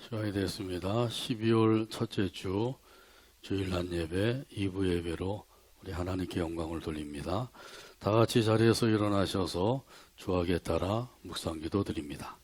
시간이 됐습니다. 12월 첫째 주 주일날 예배 2부 예배로 우리 하나님께 영광을 돌립니다. 다 같이 자리에서 일어나셔서 주학에 따라 묵상 기도 드립니다.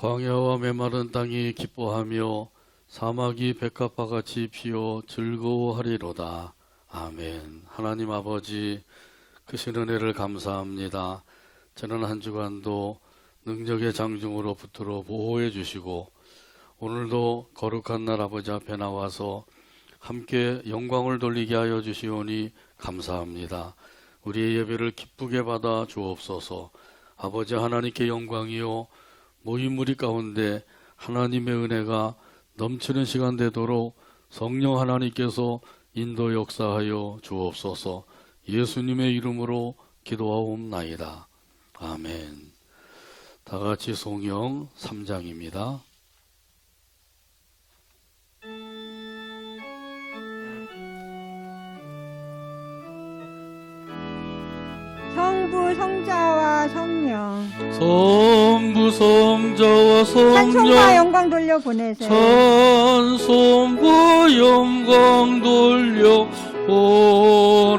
광야와 메마른 땅이 기뻐하며 사막이 백합화같이 피어 즐거워하리로다. 아멘. 하나님 아버지, 크신 은혜를 감사합니다. 지난 한 주간도 능력의 장중으로 붙들어 보호해 주시고 오늘도 거룩한 날 아버지 앞에 나와서 함께 영광을 돌리게 하여 주시오니 감사합니다. 우리의 예배를 기쁘게 받아 주옵소서. 아버지 하나님께 영광이요 모인 무리 가운데 하나님의 은혜가 넘치는 시간 되도록 성령 하나님께서 인도 역사하여 주옵소서. 예수님의 이름으로 기도하옵나이다. 아멘. 다 같이 송영 3장입니다. 성부 성자와 성령 성부 성자와 찬송과 성령 영광 돌려 보내세요. 찬송과 영광 돌려 태초로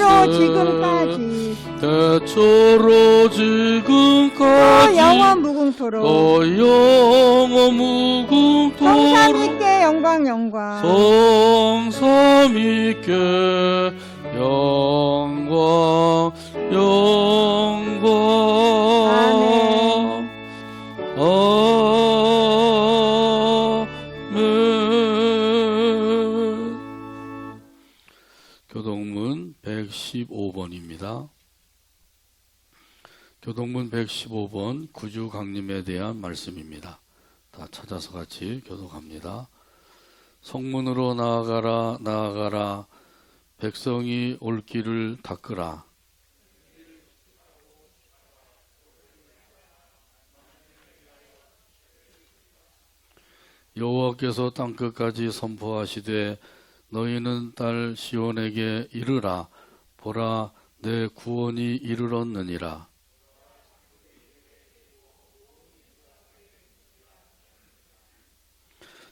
보내세 지금까지 태초로 지금까지 영원 무궁토록 영원 무궁토록 성삼위께 영광 성삼위께 영광 아멘. 아멘. 교동문 115번입니다. 교동문 115번 구주 강림에 대한 말씀입니다. 다 찾아서 같이 교독합니다. 성문으로 나아가라 나아가라 백성이 올 길을 닦으라. 여호와께서 땅끝까지 선포하시되 너희는 딸 시온에게 이르라. 보라 내 구원이 이르렀느니라.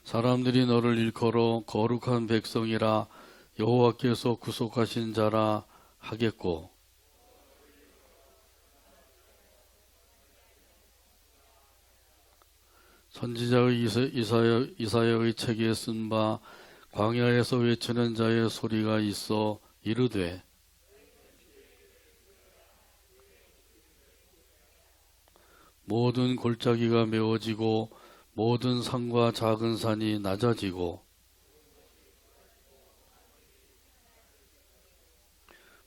사람들이 너를 일컬어 거룩한 백성이라 여호와께서 구속하신 자라 하겠고 선지자의 이사야의 책에 쓴 바 광야에서 외치는 자의 소리가 있어 이르되 모든 골짜기가 메워지고 모든 산과 작은 산이 낮아지고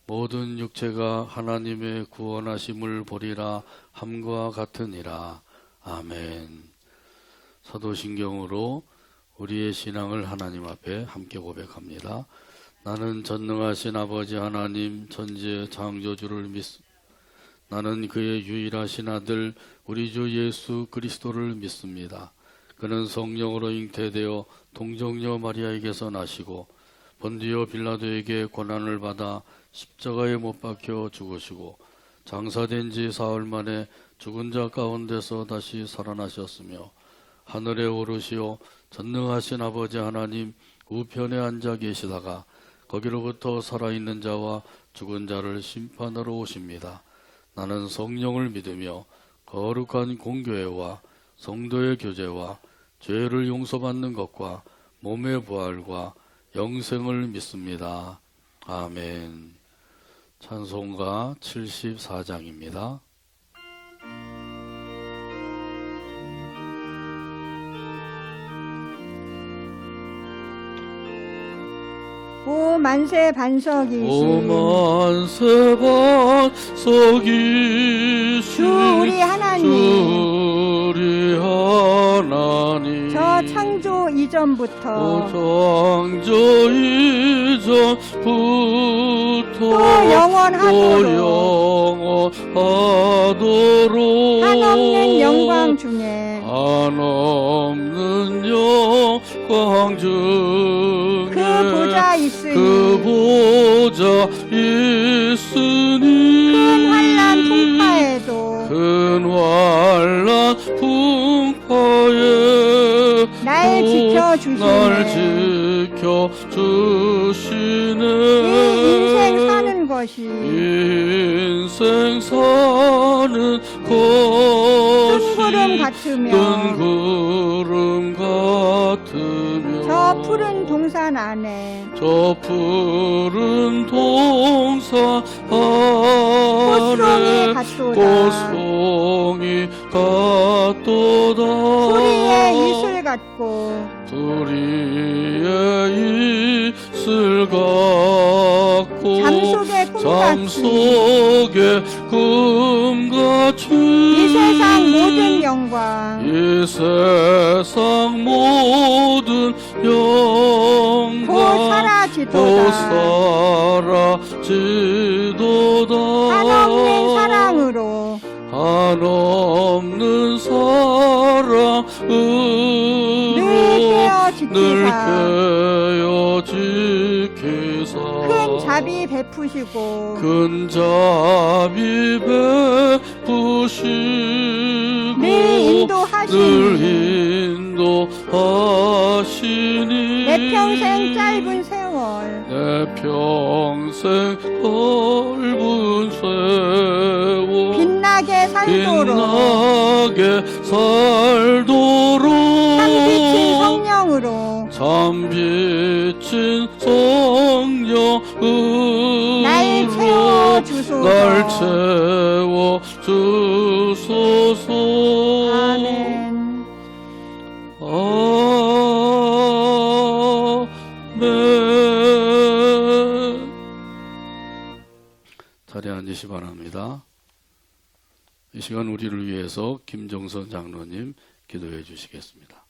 모든 육체가 하나님의 구원하심을 보리라 함과 같으니라. 아멘. 사도신경으로 우리의 신앙을 하나님 앞에 함께 고백합니다. 나는 전능하신 아버지 하나님 천지의 창조주를 믿습니다. 나는 그의 유일하신 아들 우리 주 예수 그리스도를 믿습니다. 그는 성령으로 잉태되어 동정녀 마리아에게서 나시고 본디오 빌라도에게 고난을 받아 십자가에 못 박혀 죽으시고 장사된 지 사흘 만에 죽은 자 가운데서 다시 살아나셨으며 하늘에 오르시어 전능하신 아버지 하나님 우편에 앉아 계시다가 거기로부터 살아있는 자와 죽은 자를 심판하러 오십니다. 나는 성령을 믿으며 거룩한 공교회와 성도의 교제와 죄를 용서받는 것과 몸의 부활과 영생을 믿습니다. 아멘. 찬송가 74장입니다. 오 만세 반석이신 오만세 반석이신 주 우리 하나님 주 우리 하나님 저 창조 이전부터 창조 이전부터 또 영원하도록 영원하도록 한없는 영광 중에 한없는 영광 중에 그 보좌 있으니 그 보좌 있으니 큰 환난 풍파에도 큰 환난 풍파에 날 지켜주시네. 날 지켜주시네. 이 인생 사는 것이 인생 사는 것이 뜬구름 같으며 뜬 구름 같으며 저 푸른 동산 안에 저 푸른 동산 꽃송이 안에 같도다. 꽃송이 같도다. 소리의 이슬 같고 둘이의 이슬 같고 잠속의 꿈같이 이 세상 모든 영광 이 세상 모든 영광 곧 사라지도다. 사라지도다. 한없는 사랑으로 한없는 사랑으로 늘 늘 깨어 깨어 지키사 큰 자비 베푸시고 큰 자비 베푸시고 늘 인도하시니 내 평생 짧은 세월 내 평생 짧은 세월 빛나게 살도록 빛나게 살도록 참비친 성령으로 참비친 성령으로 날 채워주소서. 날 채워주소서. 아멘. 아멘. 자리에 앉으시 바랍니다. 이 시간 우리를 위해서 김정선 장로님 기도해 주시겠습니다.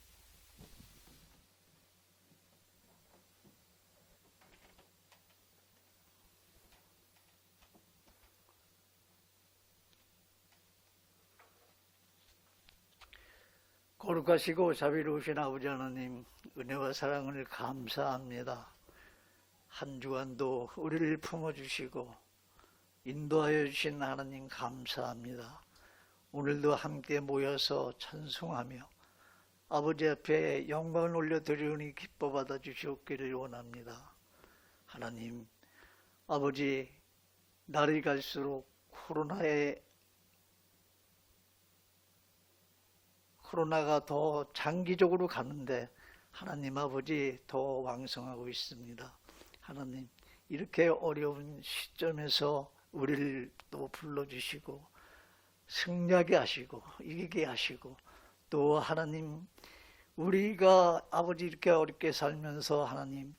거룩하시고 자비로우신 아버지 하나님, 은혜와 사랑을 감사합니다. 한 주간도 우리를 품어주시고 인도하여 주신 하나님 감사합니다. 오늘도 함께 모여서 찬송하며 아버지 앞에 영광을 올려드리오니 기뻐 받아 주시옵기를 원합니다. 하나님, 아버지, 날이 갈수록 코로나가 더 장기적으로 가는데 하나님 아버지 더 왕성하고 있습니다. 하나님, 이렇게 어려운 시점에서 우리를 또 불러주시고 승리하게 하시고 이기게 하시고 또 하나님, 우리가 아버지 이렇게 어렵게 살면서 하나님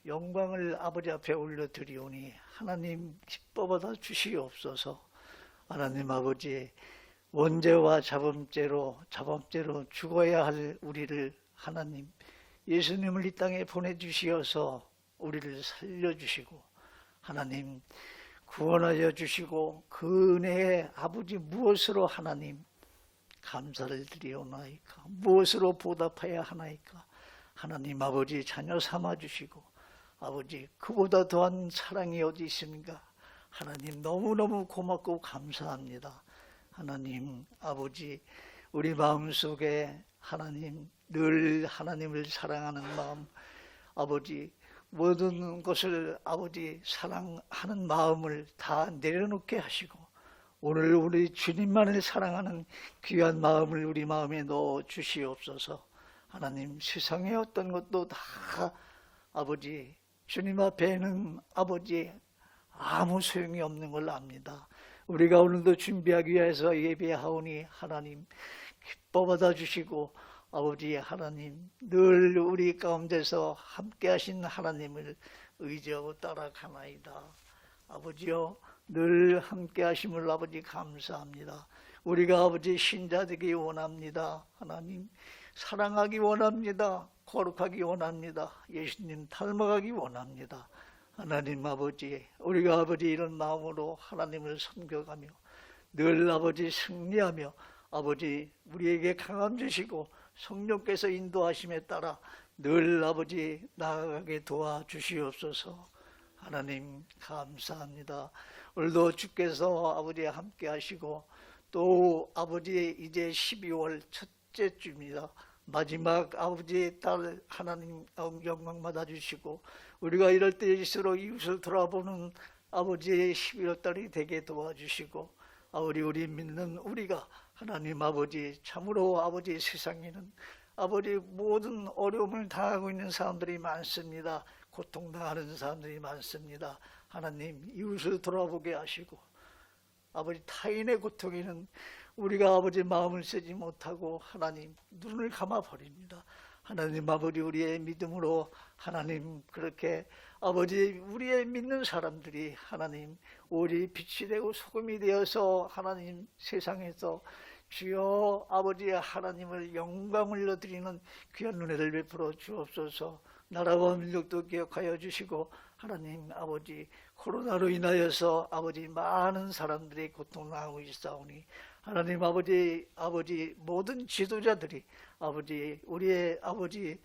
영광을 아버지 앞에 올려드리오니 하나님 기뻐 받아 주시옵소서. 하나님 아버지, 원죄와 자범죄로 죽어야 할 우리를 하나님 예수님을 이 땅에 보내주시어서 우리를 살려주시고 하나님 구원하여 주시고 그 은혜에 아버지 무엇으로 하나님 감사를 드리오나이까, 무엇으로 보답해야 하나이까. 하나님 아버지 자녀 삼아주시고 아버지 그보다 더한 사랑이 어디 있습니까? 하나님 너무너무 고맙고 감사합니다. 하나님 아버지, 우리 마음속에 하나님 늘 하나님을 사랑하는 마음, 아버지 모든 것을 아버지 사랑하는 마음을 다 내려놓게 하시고 오늘 우리 주님만을 사랑하는 귀한 마음을 우리 마음에 넣어 주시옵소서. 하나님, 세상의 어떤 것도 다 아버지 주님 앞에는 아버지 아무 소용이 없는 걸 압니다. 우리가 오늘도 준비하기 위해서 예배하오니 하나님 기뻐 받아주시고 아버지 하나님 늘 우리 가운데서 함께 하신 하나님을 의지하고 따라가나이다. 아버지여, 늘 함께 하심을 아버지 감사합니다. 우리가 아버지 신자 되기 원합니다. 하나님 사랑하기 원합니다. 거룩하기 원합니다. 예수님 닮아가기 원합니다. 하나님 아버지, 우리가 아버지 이런 마음으로 하나님을 섬겨가며 늘 아버지 승리하며 아버지 우리에게 강함 주시고 성령께서 인도하심에 따라 늘 아버지 나아가게 도와주시옵소서. 하나님 감사합니다. 오늘도 주께서 아버지 함께 하시고 또 아버지 이제 12월 첫째 주입니다. 마지막 아버지의 딸 하나님 영광 받아주시고 우리가 이럴 때일수록 이웃을 돌아보는 아버지의 11월 달이 되게 도와주시고 아버지 우리 믿는 우리가 하나님 아버지 참으로 아버지 세상에는 아버지 모든 어려움을 당하고 있는 사람들이 많습니다. 고통당하는 사람들이 많습니다. 하나님 이웃을 돌아보게 하시고 아버지 타인의 고통에는 우리가 아버지 마음을 쓰지 못하고 하나님 눈을 감아버립니다. 하나님 아버지 우리의 믿음으로 하나님 그렇게 아버지 우리의 믿는 사람들이 하나님 우리 빛이 되고 소금이 되어서 하나님 세상에서 주여 아버지 하나님을 영광을 드리는 귀한 은혜를 베풀어 주옵소서. 나라와 민족도 기억하여 주시고 하나님 아버지 코로나로 인하여서 아버지 많은 사람들이 고통당하고 있사오니 하나님 아버지 모든 지도자들이 아버지 우리의 아버지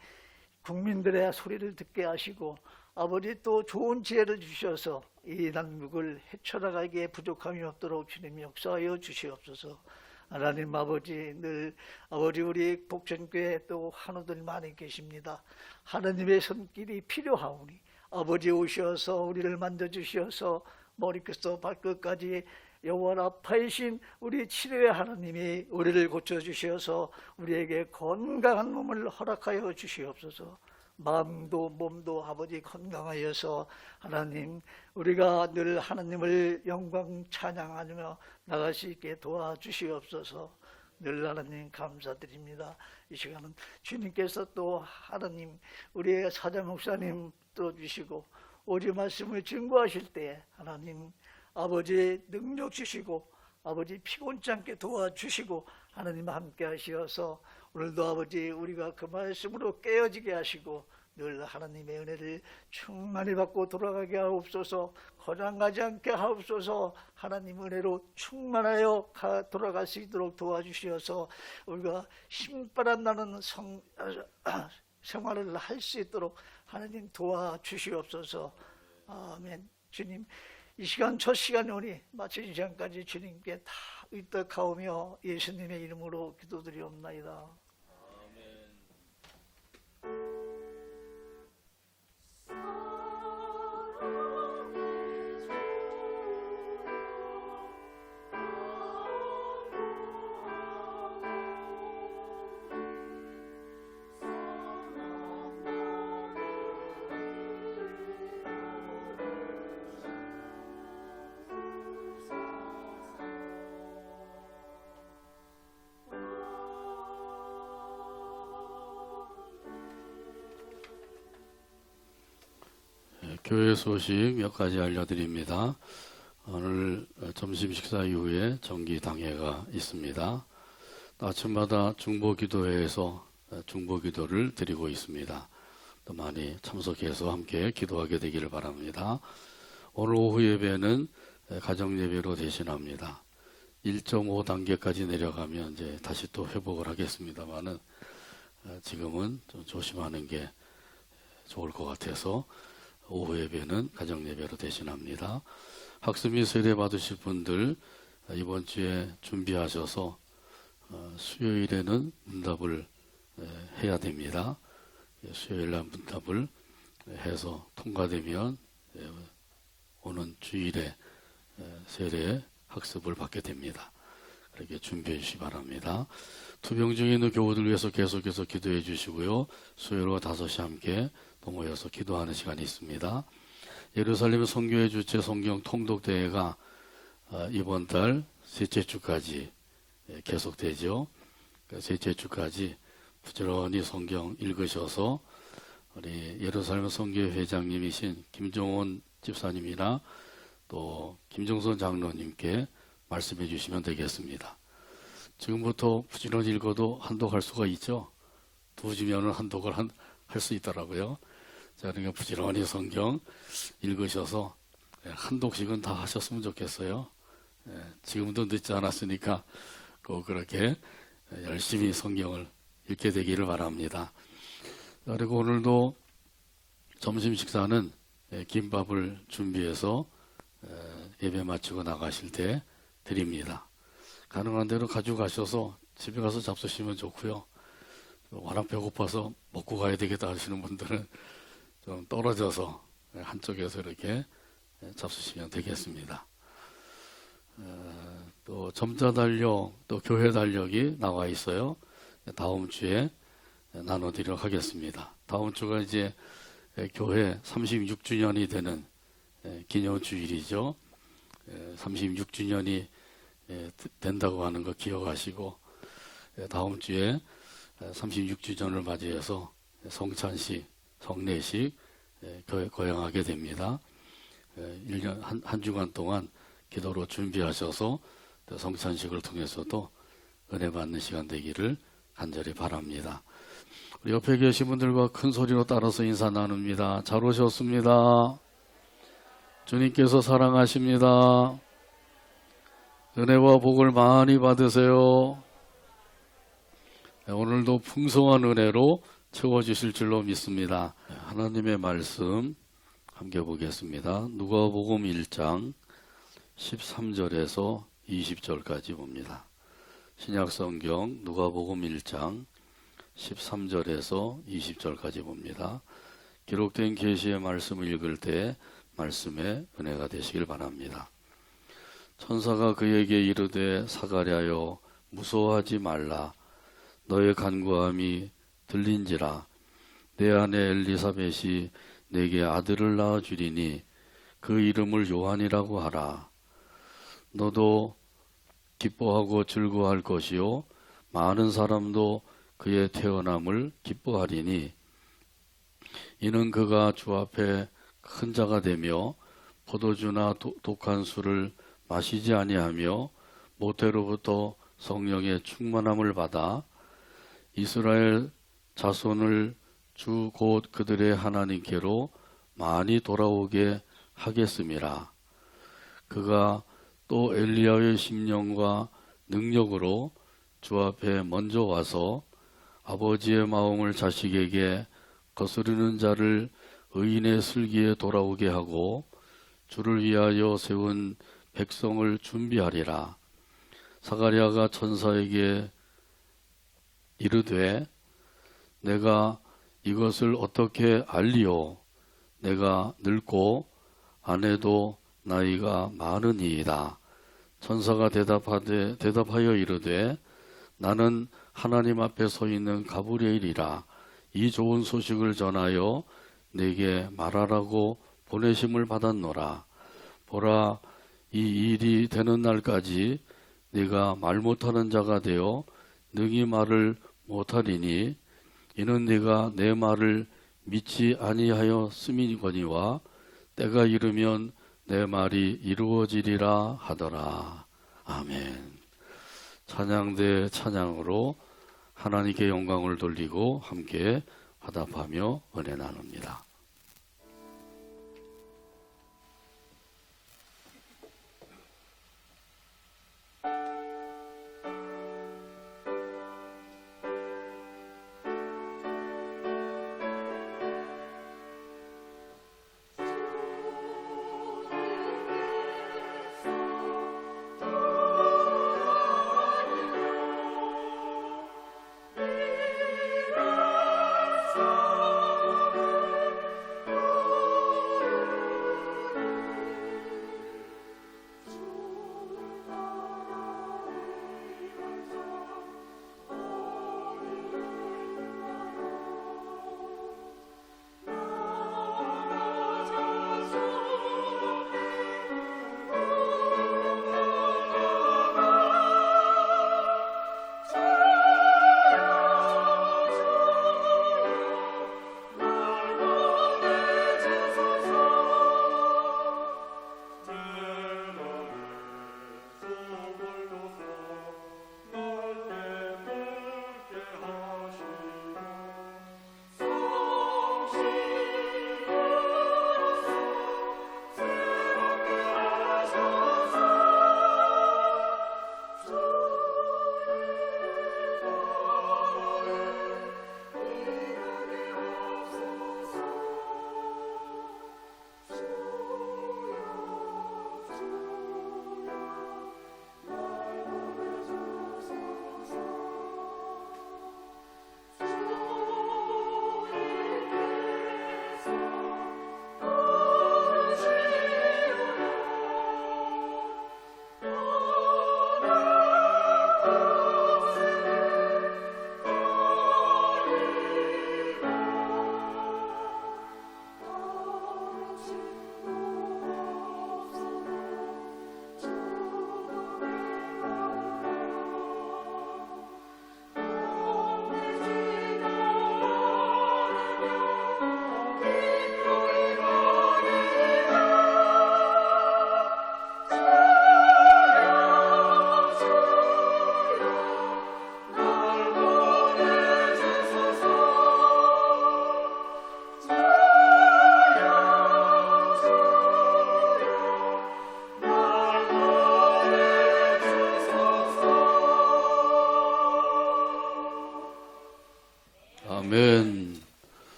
국민들의 소리를 듣게 하시고 아버지 또 좋은 지혜를 주셔서 이 난국을 헤쳐나가기에 부족함이 없도록 주님 역사하여 주시옵소서. 하나님 아버지 늘 아버지 우리 복전교회 또 환우들 많이 계십니다. 하나님의 손길이 필요하오니 아버지 오셔서 우리를 만져주셔서 머리끝부터 발끝까지 영원 아파이신 우리 치료의 하나님이 우리를 고쳐주셔서 우리에게 건강한 몸을 허락하여 주시옵소서. 마음도 몸도 아버지 건강하여서 하나님 우리가 늘 하나님을 영광 찬양하며 나갈 수 있게 도와주시옵소서. 늘 하나님 감사드립니다. 이 시간은 주님께서 또 하나님 우리의 사자 목사님 들어주시고 오직 말씀을 증거하실 때 하나님 아버지 능력 주시고 아버지 피곤치 않게 도와주시고 하나님 함께 하시어서 오늘도 아버지 우리가 그 말씀으로 깨어지게 하시고 늘 하나님의 은혜를 충만히 받고 돌아가게 하옵소서. 거장가지 않게 하옵소서. 하나님 은혜로 충만하여 돌아갈 수 있도록 도와주시어서 우리가 힘바람 나는 생활을 할 수 있도록 하나님 도와주시옵소서. 아멘. 주님 이 시간 첫 시간이 오니 마치 이 시간까지 주님께 다 의탁하오며 예수님의 이름으로 기도드리옵나이다. 교회 소식 몇 가지 알려드립니다. 오늘 점심 식사 이후에 정기 당회가 있습니다. 아침마다 중보기도회에서 중보기도를 드리고 있습니다. 또 많이 참석해서 함께 기도하게 되기를 바랍니다. 오늘 오후 예배는 가정예배로 대신합니다. 1.5단계까지 내려가면 이제 다시 또 회복을 하겠습니다만은 지금은 좀 조심하는 게 좋을 것 같아서 오후 예배는 가정 예배로 대신합니다. 학습 및 세례 받으실 분들 이번 주에 준비하셔서 수요일에는 문답을 해야 됩니다. 수요일 날 문답을 해서 통과되면 오는 주일에 세례 학습을 받게 됩니다. 그렇게 준비해 주시기 바랍니다. 투병 중에 있는 교우들 위해서 계속해서 기도해 주시고요. 수요일과 5시 함께 또 모여서 기도하는 시간이 있습니다. 예루살렘 선교회 주최 성경 통독 대회가 이번 달 셋째 주까지 계속되죠. 셋째 주까지 부지런히 성경 읽으셔서 우리 예루살렘 선교회 회장님이신 김종원 집사님이나 또 김정선 장로님께 말씀해 주시면 되겠습니다. 지금부터 부지런히 읽어도 한독할 수가 있죠. 2주면은 한독을 할 수 있더라고요. 자, 그러니까 부지런히 성경 읽으셔서 한 독씩은 다 하셨으면 좋겠어요. 지금도 늦지 않았으니까 꼭 그렇게 열심히 성경을 읽게 되기를 바랍니다. 그리고 오늘도 점심 식사는 김밥을 준비해서 예배 마치고 나가실 때 드립니다. 가능한 대로 가지고 가셔서 집에 가서 잡수시면 좋고요. 워낙 배고파서 먹고 가야 되겠다 하시는 분들은 좀 떨어져서 한쪽에서 이렇게 잡수시면 되겠습니다. 또 점자 달력, 또 교회 달력이 나와 있어요. 다음 주에 나눠드리도록 하겠습니다. 다음 주가 이제 교회 36주년이 되는 기념주일이죠. 36주년이 된다고 하는 거 기억하시고, 다음 주에 36주년을 맞이해서 성찬식, 성례식 거행하게 됩니다. 1년 한 주간 동안 기도로 준비하셔서 성찬식을 통해서도 은혜 받는 시간 되기를 간절히 바랍니다. 우리 옆에 계신 분들과 큰 소리로 따라서 인사 나눕니다. 잘 오셨습니다. 주님께서 사랑하십니다. 은혜와 복을 많이 받으세요. 오늘도 풍성한 은혜로 채워주실 줄로 믿습니다. 하나님의 말씀 함께 보겠습니다. 누가복음 1장 13절에서 20절까지 봅니다. 신약성경 누가복음 1장 13절에서 20절까지 봅니다. 기록된 계시의 말씀을 읽을 때 말씀에 은혜가 되시길 바랍니다. 천사가 그에게 이르되 사가랴여 무서워하지 말라. 너의 간구함이 들린지라. 내 아내 엘리사벳이 내게 아들을 낳아주리니 그 이름을 요한이라고 하라. 너도 기뻐하고 즐거워할 것이요 많은 사람도 그의 태어남을 기뻐하리니 이는 그가 주 앞에 큰 자가 되며 포도주나 독한 술을 마시지 아니하며 모태로부터 성령의 충만함을 받아 이스라엘 자손을 주 곧 그들의 하나님께로 많이 돌아오게 하겠음이라. 그가 또 엘리야의 심령과 능력으로 주 앞에 먼저 와서 아버지의 마음을 자식에게 거스르는 자를 의인의 슬기에 돌아오게 하고 주를 위하여 세운 백성을 준비하리라. 사가랴가 천사에게 이르되 내가 이것을 어떻게 알리오? 내가 늙고 아내도 나이가 많으니이다. 천사가 대답하여 이르되 나는 하나님 앞에 서 있는 가브리엘이라. 이 좋은 소식을 전하여 내게 말하라고 보내심을 받았노라. 보라, 이 일이 되는 날까지 네가 말 못하는 자가 되어 능히 말을 못하리니 이는 네가 내 말을 믿지 아니하였음이거니와 때가 이르면 내 말이 이루어지리라 하더라. 아멘. 찬양대 찬양으로 하나님께 영광을 돌리고 함께 화답하며 은혜 나눕니다.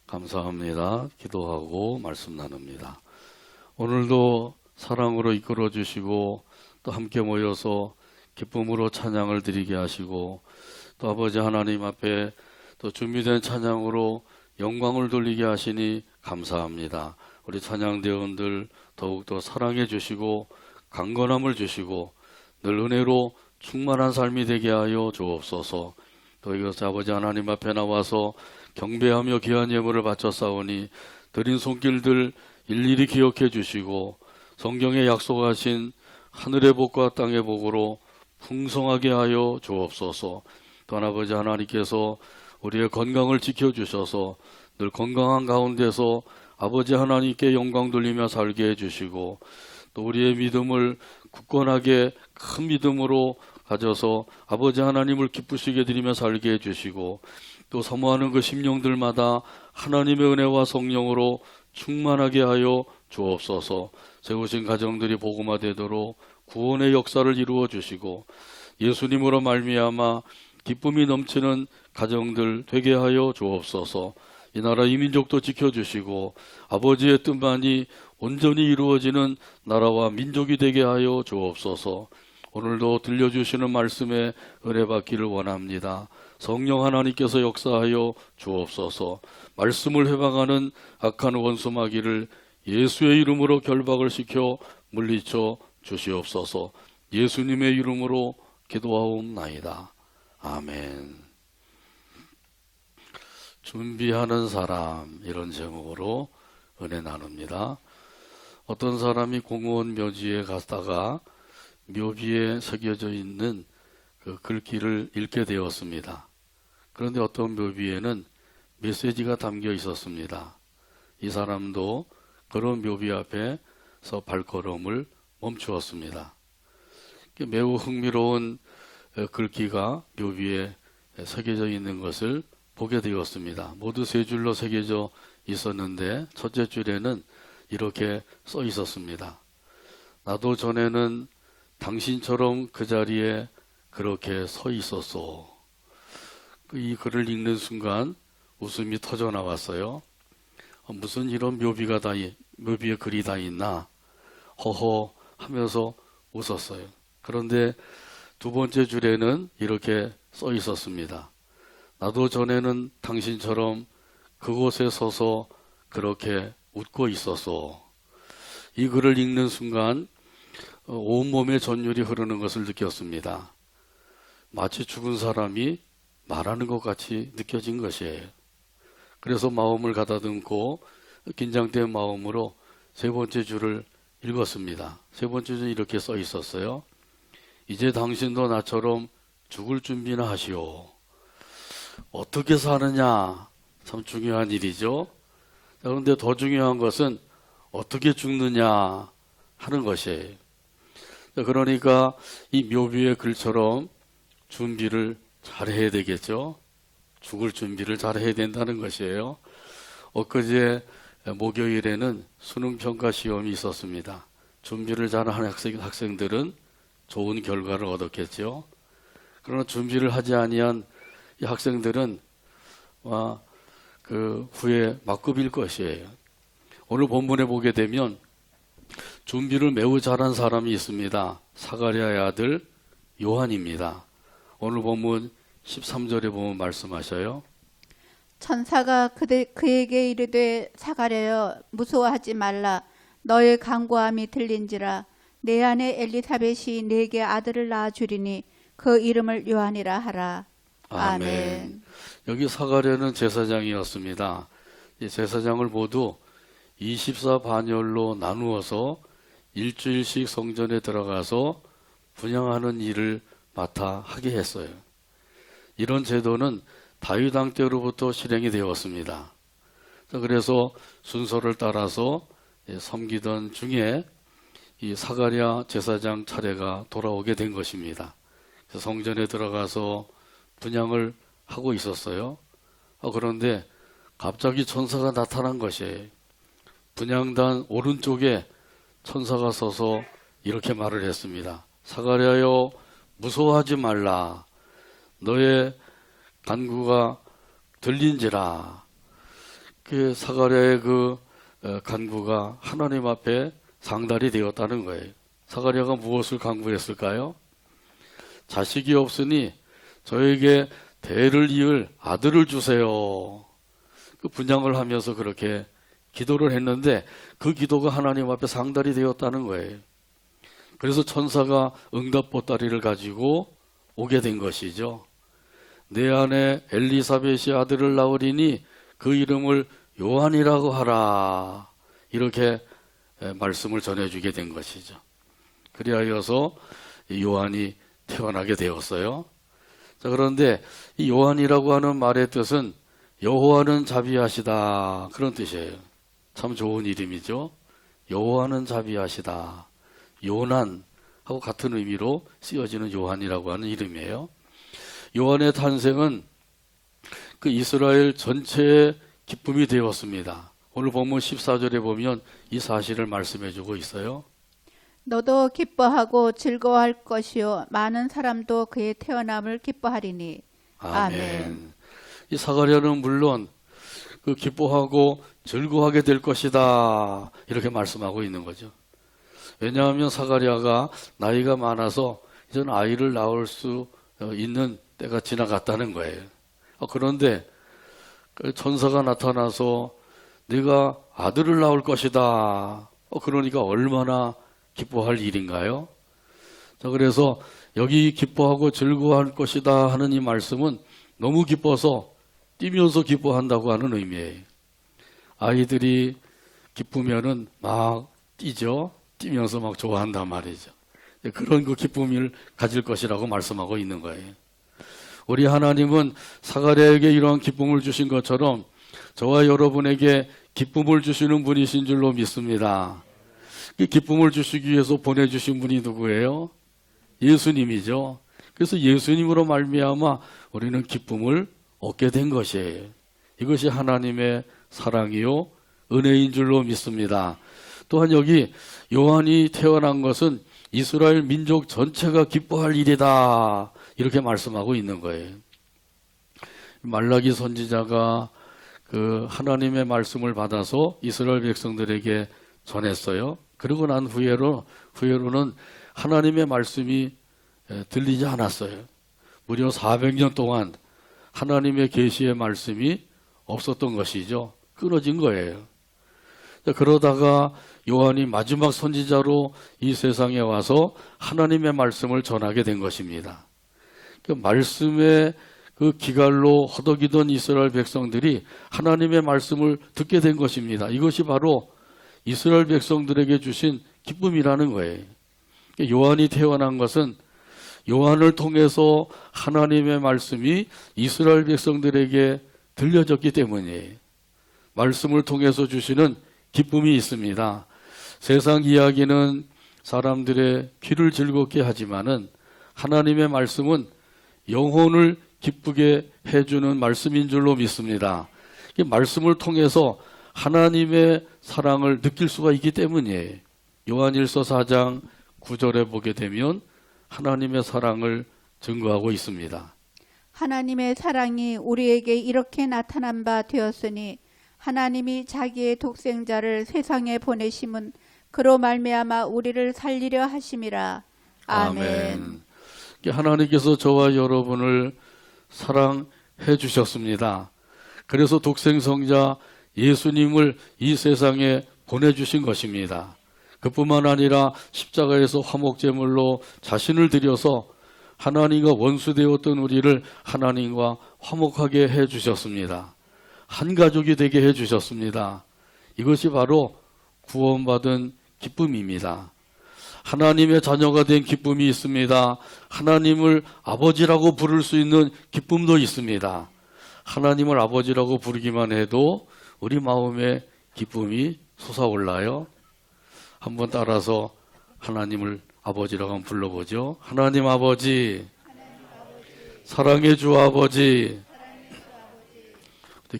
감사합니다. 기도하고 말씀 나눕니다. 오늘도 사랑으로 이끌어 주시고 또 함께 모여서 기쁨으로 찬양을 드리게 하시고 또 아버지 하나님 앞에 또 준비된 찬양으로 영광을 돌리게 하시니 감사합니다. 우리 찬양대원들 더욱더 사랑해 주시고 강건함을 주시고 늘 은혜로 충만한 삶이 되게 하여 주옵소서. 또 이것을 아버지 하나님 앞에 나와서 경배하며 귀한 예물을 바쳤사오니 드린 손길들 일일이 기억해 주시고 성경에 약속하신 하늘의 복과 땅의 복으로 풍성하게 하여 주옵소서. 또한 아버지 하나님께서 우리의 건강을 지켜주셔서 늘 건강한 가운데서 아버지 하나님께 영광 돌리며 살게 해주시고 또 우리의 믿음을 굳건하게 큰 믿음으로 가져서 아버지 하나님을 기쁘시게 드리며 살게 해주시고 또 사모하는 그 심령들마다 하나님의 은혜와 성령으로 충만하게 하여 주옵소서. 세우신 가정들이 복음화되도록 구원의 역사를 이루어 주시고 예수님으로 말미암아 기쁨이 넘치는 가정들 되게 하여 주옵소서. 이 나라 이 민족도 지켜주시고 아버지의 뜻만이 온전히 이루어지는 나라와 민족이 되게 하여 주옵소서. 오늘도 들려주시는 말씀에 은혜 받기를 원합니다. 성령 하나님께서 역사하여 주옵소서. 말씀을 해방하는 악한 원수마귀를 예수의 이름으로 결박을 시켜 물리쳐 주시옵소서. 예수님의 이름으로 기도하옵나이다. 아멘. 준비하는 사람, 이런 제목으로 은혜 나눕니다. 어떤 사람이 공원 묘지에 갔다가 묘비에 새겨져 있는 그 글귀를 읽게 되었습니다. 그런데 어떤 묘비에는 메시지가 담겨 있었습니다. 이 사람도 그런 묘비 앞에서 발걸음을 멈추었습니다. 매우 흥미로운 글귀가 묘비에 새겨져 있는 것을 보게 되었습니다. 모두 세 줄로 새겨져 있었는데 첫째 줄에는 이렇게 써 있었습니다. 나도 전에는 당신처럼 그 자리에 그렇게 서 있었소. 이 글을 읽는 순간 웃음이 터져 나왔어요. 무슨 이런 묘비에 글이 다 있나? 허허 하면서 웃었어요. 그런데 두 번째 줄에는 이렇게 써 있었습니다. 나도 전에는 당신처럼 그곳에 서서 그렇게 웃고 있었소. 이 글을 읽는 순간 온몸에 전율이 흐르는 것을 느꼈습니다. 마치 죽은 사람이 말하는 것 같이 느껴진 것이에요. 그래서 마음을 가다듬고 긴장된 마음으로 세 번째 줄을 읽었습니다. 세 번째 줄은 이렇게 써 있었어요. 이제 당신도 나처럼 죽을 준비나 하시오. 어떻게 사느냐, 참 중요한 일이죠. 그런데 더 중요한 것은 어떻게 죽느냐 하는 것이에요. 그러니까 이 묘비의 글처럼 준비를 잘 해야 되겠죠. 죽을 준비를 잘 해야 된다는 것이에요. 엊그제 목요일에는 수능평가 시험이 있었습니다. 준비를 잘하는 학생들은 좋은 결과를 얻었겠죠. 그러나 준비를 하지 아니한 이 학생들은 그 후에 막급일 것이에요. 오늘 본문에 보게 되면 준비를 매우 잘한 사람이 있습니다. 사가랴의 아들 요한입니다. 오늘 본문 13절에 보면 말씀하셔요. 천사가 그에게 이르되 사가랴여 무서워하지 말라. 너의 간구함이 들린지라. 내 아내 엘리사벳이 네게 아들을 낳아 주리니 그 이름을 요한이라 하라. 아멘. 여기 사가랴는 제사장이었습니다. 이 제사장을 모두 24반열로 나누어서 일주일씩 성전에 들어가서 분향하는 일을 맡아 하게 했어요. 이런 제도는 다윗 왕 때로부터 실행이 되었습니다. 그래서 순서를 따라서 섬기던 중에 이 사가랴 제사장 차례가 돌아오게 된 것입니다. 성전에 들어가서 분향을 하고 있었어요. 그런데 갑자기 천사가 나타난 것이에요. 분향단 오른쪽에 천사가 서서 이렇게 말을 했습니다. 사가랴여 무서워하지 말라. 너의 간구가 들린지라. 그 사가랴의 그 간구가 하나님 앞에 상달이 되었다는 거예요. 사가랴가 무엇을 간구했을까요? 자식이 없으니 저에게 대를 이을 아들을 주세요. 그 분양을 하면서 그렇게 기도를 했는데 그 기도가 하나님 앞에 상달이 되었다는 거예요. 그래서 천사가 응답 보따리를 가지고 오게 된 것이죠. 내 아내 엘리사벳이 아들을 낳으리니 그 이름을 요한이라고 하라. 이렇게 말씀을 전해주게 된 것이죠. 그리하여서 요한이 태어나게 되었어요. 자, 그런데 이 요한이라고 하는 말의 뜻은 여호와는 자비하시다, 그런 뜻이에요. 참 좋은 이름이죠. 여호와는 자비하시다. 요난하고 같은 의미로 쓰여지는 요한이라고 하는 이름이에요. 요한의 탄생은 그 이스라엘 전체의 기쁨이 되었습니다. 오늘 본문 14절에 보면 이 사실을 말씀해 주고 있어요. 너도 기뻐하고 즐거워할 것이요 많은 사람도 그의 태어남을 기뻐하리니. 아멘. 이 사가랴는 물론 그 기뻐하고 즐거워하게 될 것이다, 이렇게 말씀하고 있는 거죠. 왜냐하면 사가랴가 나이가 많아서 이제는 아이를 낳을 수 있는 때가 지나갔다는 거예요. 그런데 천사가 나타나서 네가 아들을 낳을 것이다. 그러니까 얼마나 기뻐할 일인가요? 자, 그래서 여기 기뻐하고 즐거워할 것이다 하는 이 말씀은 너무 기뻐서 뛰면서 기뻐한다고 하는 의미예요. 아이들이 기쁘면은 막 뛰죠. 뛰면서 막 좋아한단 말이죠. 그런 그 기쁨을 가질 것이라고 말씀하고 있는 거예요. 우리 하나님은 사가랴에게 이러한 기쁨을 주신 것처럼 저와 여러분에게 기쁨을 주시는 분이신 줄로 믿습니다. 그 기쁨을 주시기 위해서 보내주신 분이 누구예요? 예수님이죠. 그래서 예수님으로 말미암아 우리는 기쁨을 얻게 된 것이에요. 이것이 하나님의 사랑이요 은혜인 줄로 믿습니다. 또한 여기 요한이 태어난 것은 이스라엘 민족 전체가 기뻐할 일이다, 이렇게 말씀하고 있는 거예요. 말라기 선지자가 그 하나님의 말씀을 받아서 이스라엘 백성들에게 전했어요. 그러고 난 후에로는 하나님의 말씀이 들리지 않았어요. 무려 400년 동안 하나님의 계시의 말씀이 없었던 것이죠. 끊어진 거예요. 그러다가 요한이 마지막 선지자로 이 세상에 와서 하나님의 말씀을 전하게 된 것입니다. 그 말씀의 그 기갈로 허덕이던 이스라엘 백성들이 하나님의 말씀을 듣게 된 것입니다. 이것이 바로 이스라엘 백성들에게 주신 기쁨이라는 거예요. 요한이 태어난 것은 요한을 통해서 하나님의 말씀이 이스라엘 백성들에게 들려졌기 때문이에요. 말씀을 통해서 주시는 기쁨이 있습니다. 세상 이야기는 사람들의 귀를 즐겁게 하지만은 하나님의 말씀은 영혼을 기쁘게 해주는 말씀인 줄로 믿습니다. 이 말씀을 통해서 하나님의 사랑을 느낄 수가 있기 때문이에요. 요한일서 4장 9절에 보게 되면 하나님의 사랑을 증거하고 있습니다. 하나님의 사랑이 우리에게 이렇게 나타난 바 되었으니 하나님이 자기의 독생자를 세상에 보내심은 그로 말미암아 우리를 살리려 하심이라. 아멘. 하나님께서 저와 여러분을 사랑해 주셨습니다. 그래서 독생성자 예수님을 이 세상에 보내주신 것입니다. 그뿐만 아니라 십자가에서 화목제물로 자신을 드려서 하나님과 원수되었던 우리를 하나님과 화목하게 해주셨습니다. 한 가족이 되게 해주셨습니다. 이것이 바로 구원받은 기쁨입니다. 하나님의 자녀가 된 기쁨이 있습니다. 하나님을 아버지라고 부를 수 있는 기쁨도 있습니다. 하나님을 아버지라고 부르기만 해도 우리 마음에 기쁨이 솟아올라요. 한번 따라서 하나님을 아버지라고 한번 불러보죠. 하나님 아버지, 사랑의 주 아버지.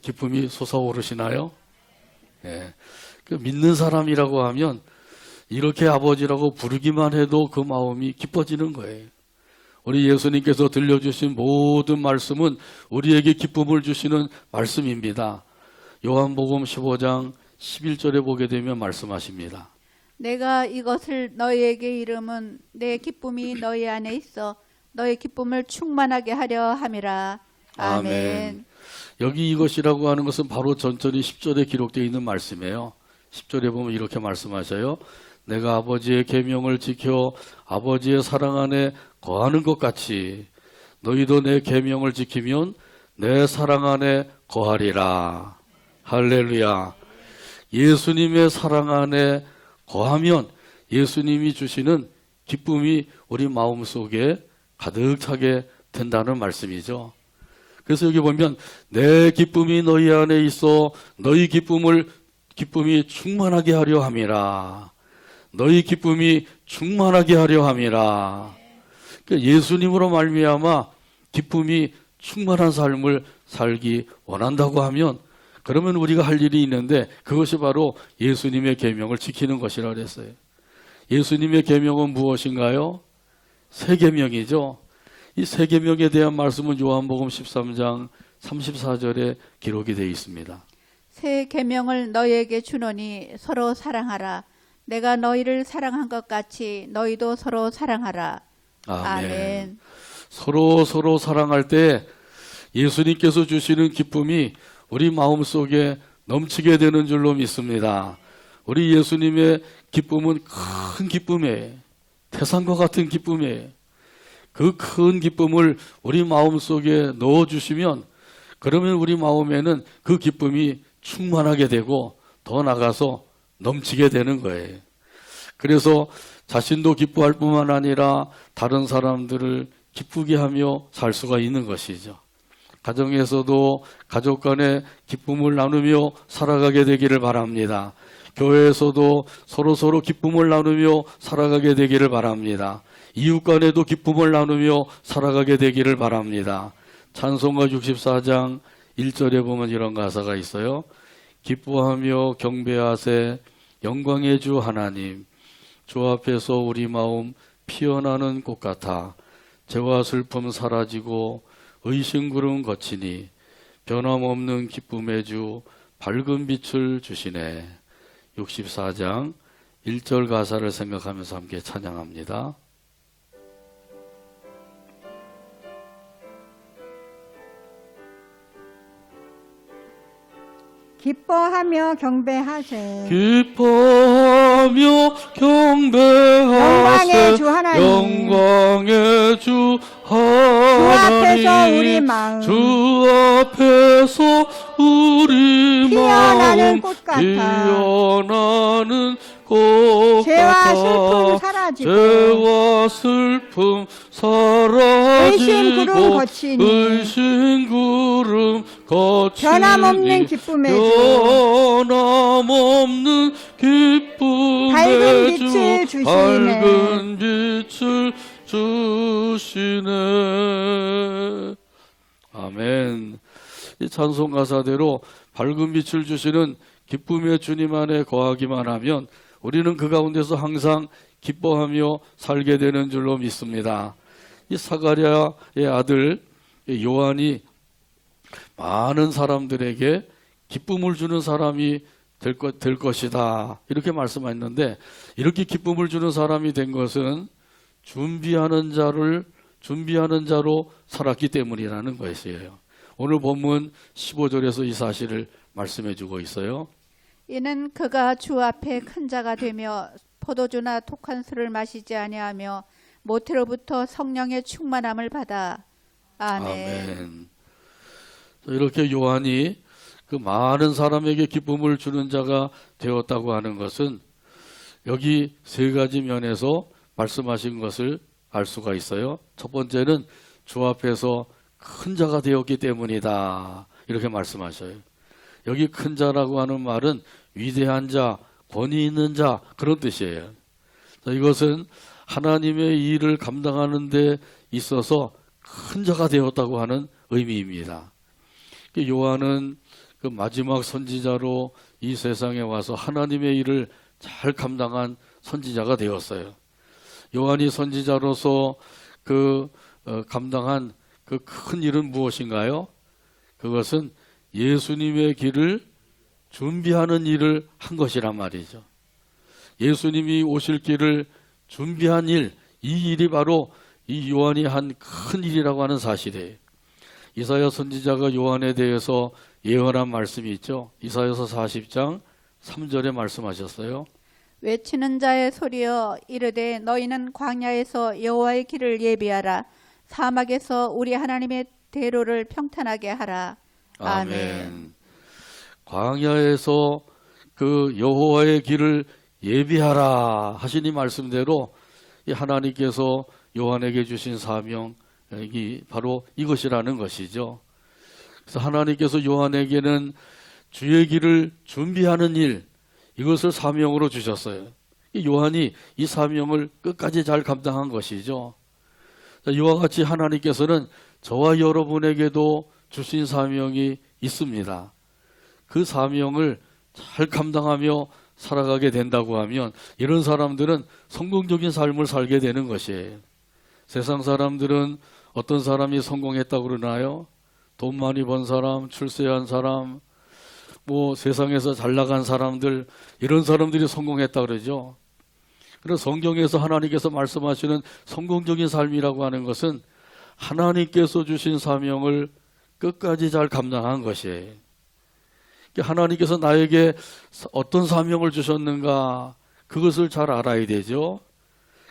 기쁨이 솟아오르시나요? 예. 믿는 사람이라고 하면 이렇게 아버지라고 부르기만 해도 그 마음이 기뻐지는 거예요. 우리 예수님께서 들려주신 모든 말씀은 우리에게 기쁨을 주시는 말씀입니다. 요한복음 15장 11절에 보게 되면 말씀하십니다. 내가 이것을 너희에게 이름은 내 기쁨이 너희 안에 있어 너희 기쁨을 충만하게 하려 함이라. 아멘. 여기 이것이라고 하는 것은 바로 전절이 10절에 기록되어 있는 말씀이에요. 10절에 보면 이렇게 말씀하셔요. 내가 아버지의 계명을 지켜 아버지의 사랑 안에 거하는 것 같이 너희도 내 계명을 지키면 내 사랑 안에 거하리라. 할렐루야. 예수님의 사랑 안에 거하면 예수님이 주시는 기쁨이 우리 마음속에 가득 차게 된다는 말씀이죠. 그래서 여기 보면 내 기쁨이 너희 안에 있어 너희 기쁨이 충만하게 하려 함이라. 너희 기쁨이 충만하게 하려 함이라. 그러니까 예수님으로 말미암아 기쁨이 충만한 삶을 살기 원한다고 하면 그러면 우리가 할 일이 있는데 그것이 바로 예수님의 계명을 지키는 것이라 그랬어요. 예수님의 계명은 무엇인가요? 세 계명이죠. 이 세 계명에 대한 말씀은 요한복음 13장 34절에 기록이 되어 있습니다. 새 계명을 너희에게 주노니 서로 사랑하라. 내가 너희를 사랑한 것 같이 너희도 서로 사랑하라. 아멘. 서로 사랑할 때 예수님께서 주시는 기쁨이 우리 마음속에 넘치게 되는 줄로 믿습니다. 우리 예수님의 기쁨은 큰 기쁨이에요. 태산과 같은 기쁨이에요. 그 큰 기쁨을 우리 마음속에 넣어주시면 그러면 우리 마음에는 그 기쁨이 충만하게 되고 더 나가서 넘치게 되는 거예요. 그래서 자신도 기뻐할 뿐만 아니라 다른 사람들을 기쁘게 하며 살 수가 있는 것이죠. 가정에서도 가족 간에 기쁨을 나누며 살아가게 되기를 바랍니다. 교회에서도 서로 기쁨을 나누며 살아가게 되기를 바랍니다. 이웃 간에도 기쁨을 나누며 살아가게 되기를 바랍니다. 찬송가 64장 1절에 보면 이런 가사가 있어요. 기뻐하며 경배하세 영광의 주 하나님, 주 앞에서 우리 마음 피어나는 꽃 같아 죄와 슬픔 사라지고 의심구름 거치니 변함없는 기쁨의 주 밝은 빛을 주시네. 64장 1절 가사를 생각하면서 함께 찬양합니다. 기뻐하며 경배하세. 기뻐하며 경배하세 영광의 주 하나님. 영광의 주 앞에서 하나님 우리 마음. 주 앞에서 우리 피어나는 마음 꽃 같아. 피어나는 꽃 죄와 같아 슬픔 사라지고 죄와 슬픔 사라지고 의심구름 거치니 의심구름 거치니 변함없는 기쁨의 주 변함없는 기쁨의 밝은 주 빛을 주시네. 밝은 빛을 주시네. 아멘. 이 찬송 가사대로 밝은 빛을 주시는 기쁨의 주님 안에 거하기만 하면 우리는 그 가운데서 항상 기뻐하며 살게 되는 줄로 믿습니다. 이 사가랴의 아들 요한이 많은 사람들에게 기쁨을 주는 사람이 될 것이다 이렇게 말씀했는데 이렇게 기쁨을 주는 사람이 된 것은 준비하는 자로 살았기 때문이라는 것이에요. 오늘 본문 15절에서 이 사실을 말씀해 주고 있어요. 이는 그가 주 앞에 큰 자가 되며 포도주나 독한 술을 마시지 아니하며 모태로부터 성령의 충만함을 받아. 아멘. 아멘. 이렇게 요한이 그 많은 사람에게 기쁨을 주는 자가 되었다고 하는 것은 여기 세 가지 면에서 말씀하신 것을 알 수가 있어요. 첫 번째는 주 앞에서 큰 자가 되었기 때문이다 이렇게 말씀하셔요. 여기 큰 자라고 하는 말은 위대한 자, 권위 있는 자 그런 뜻이에요. 이것은 하나님의 일을 감당하는 데 있어서 큰 자가 되었다고 하는 의미입니다. 요한은 그 마지막 선지자로 이 세상에 와서 하나님의 일을 잘 감당한 선지자가 되었어요. 요한이 선지자로서 감당한 그 큰 일은 무엇인가요? 그것은 예수님의 길을 준비하는 일을 한 것이란 말이죠. 예수님이 오실 길을 준비한 일, 이 일이 바로 이 요한이 한 큰 일이라고 하는 사실이에요. 이사야 선지자가 요한에 대해서 예언한 말씀이 있죠. 이사야서 40장 3절에 말씀하셨어요. 외치는 자의 소리여 이르되 너희는 광야에서 여호와의 길을 예비하라. 사막에서 우리 하나님의 대로를 평탄하게 하라. 아멘. 광야에서 그 여호와의 길을 예비하라 하시니 말씀대로 이 하나님께서 요한에게 주신 사명이 바로 이것이라는 것이죠. 그래서 하나님께서 요한에게는 주의 길을 준비하는 일, 이것을 사명으로 주셨어요. 이 요한이 이 사명을 끝까지 잘 감당한 것이죠. 이와 같이 하나님께서는 저와 여러분에게도 주신 사명이 있습니다. 그 사명을 잘 감당하며 살아가게 된다고 하면 이런 사람들은 성공적인 삶을 살게 되는 것이에요. 세상 사람들은 어떤 사람이 성공했다고 그러나요? 돈 많이 번 사람, 출세한 사람, 뭐 세상에서 잘 나간 사람들, 이런 사람들이 성공했다 그러죠. 그래서 성경에서 하나님께서 말씀하시는 성공적인 삶이라고 하는 것은 하나님께서 주신 사명을 끝까지 잘 감당한 것이에요. 하나님께서 나에게 어떤 사명을 주셨는가, 그것을 잘 알아야 되죠.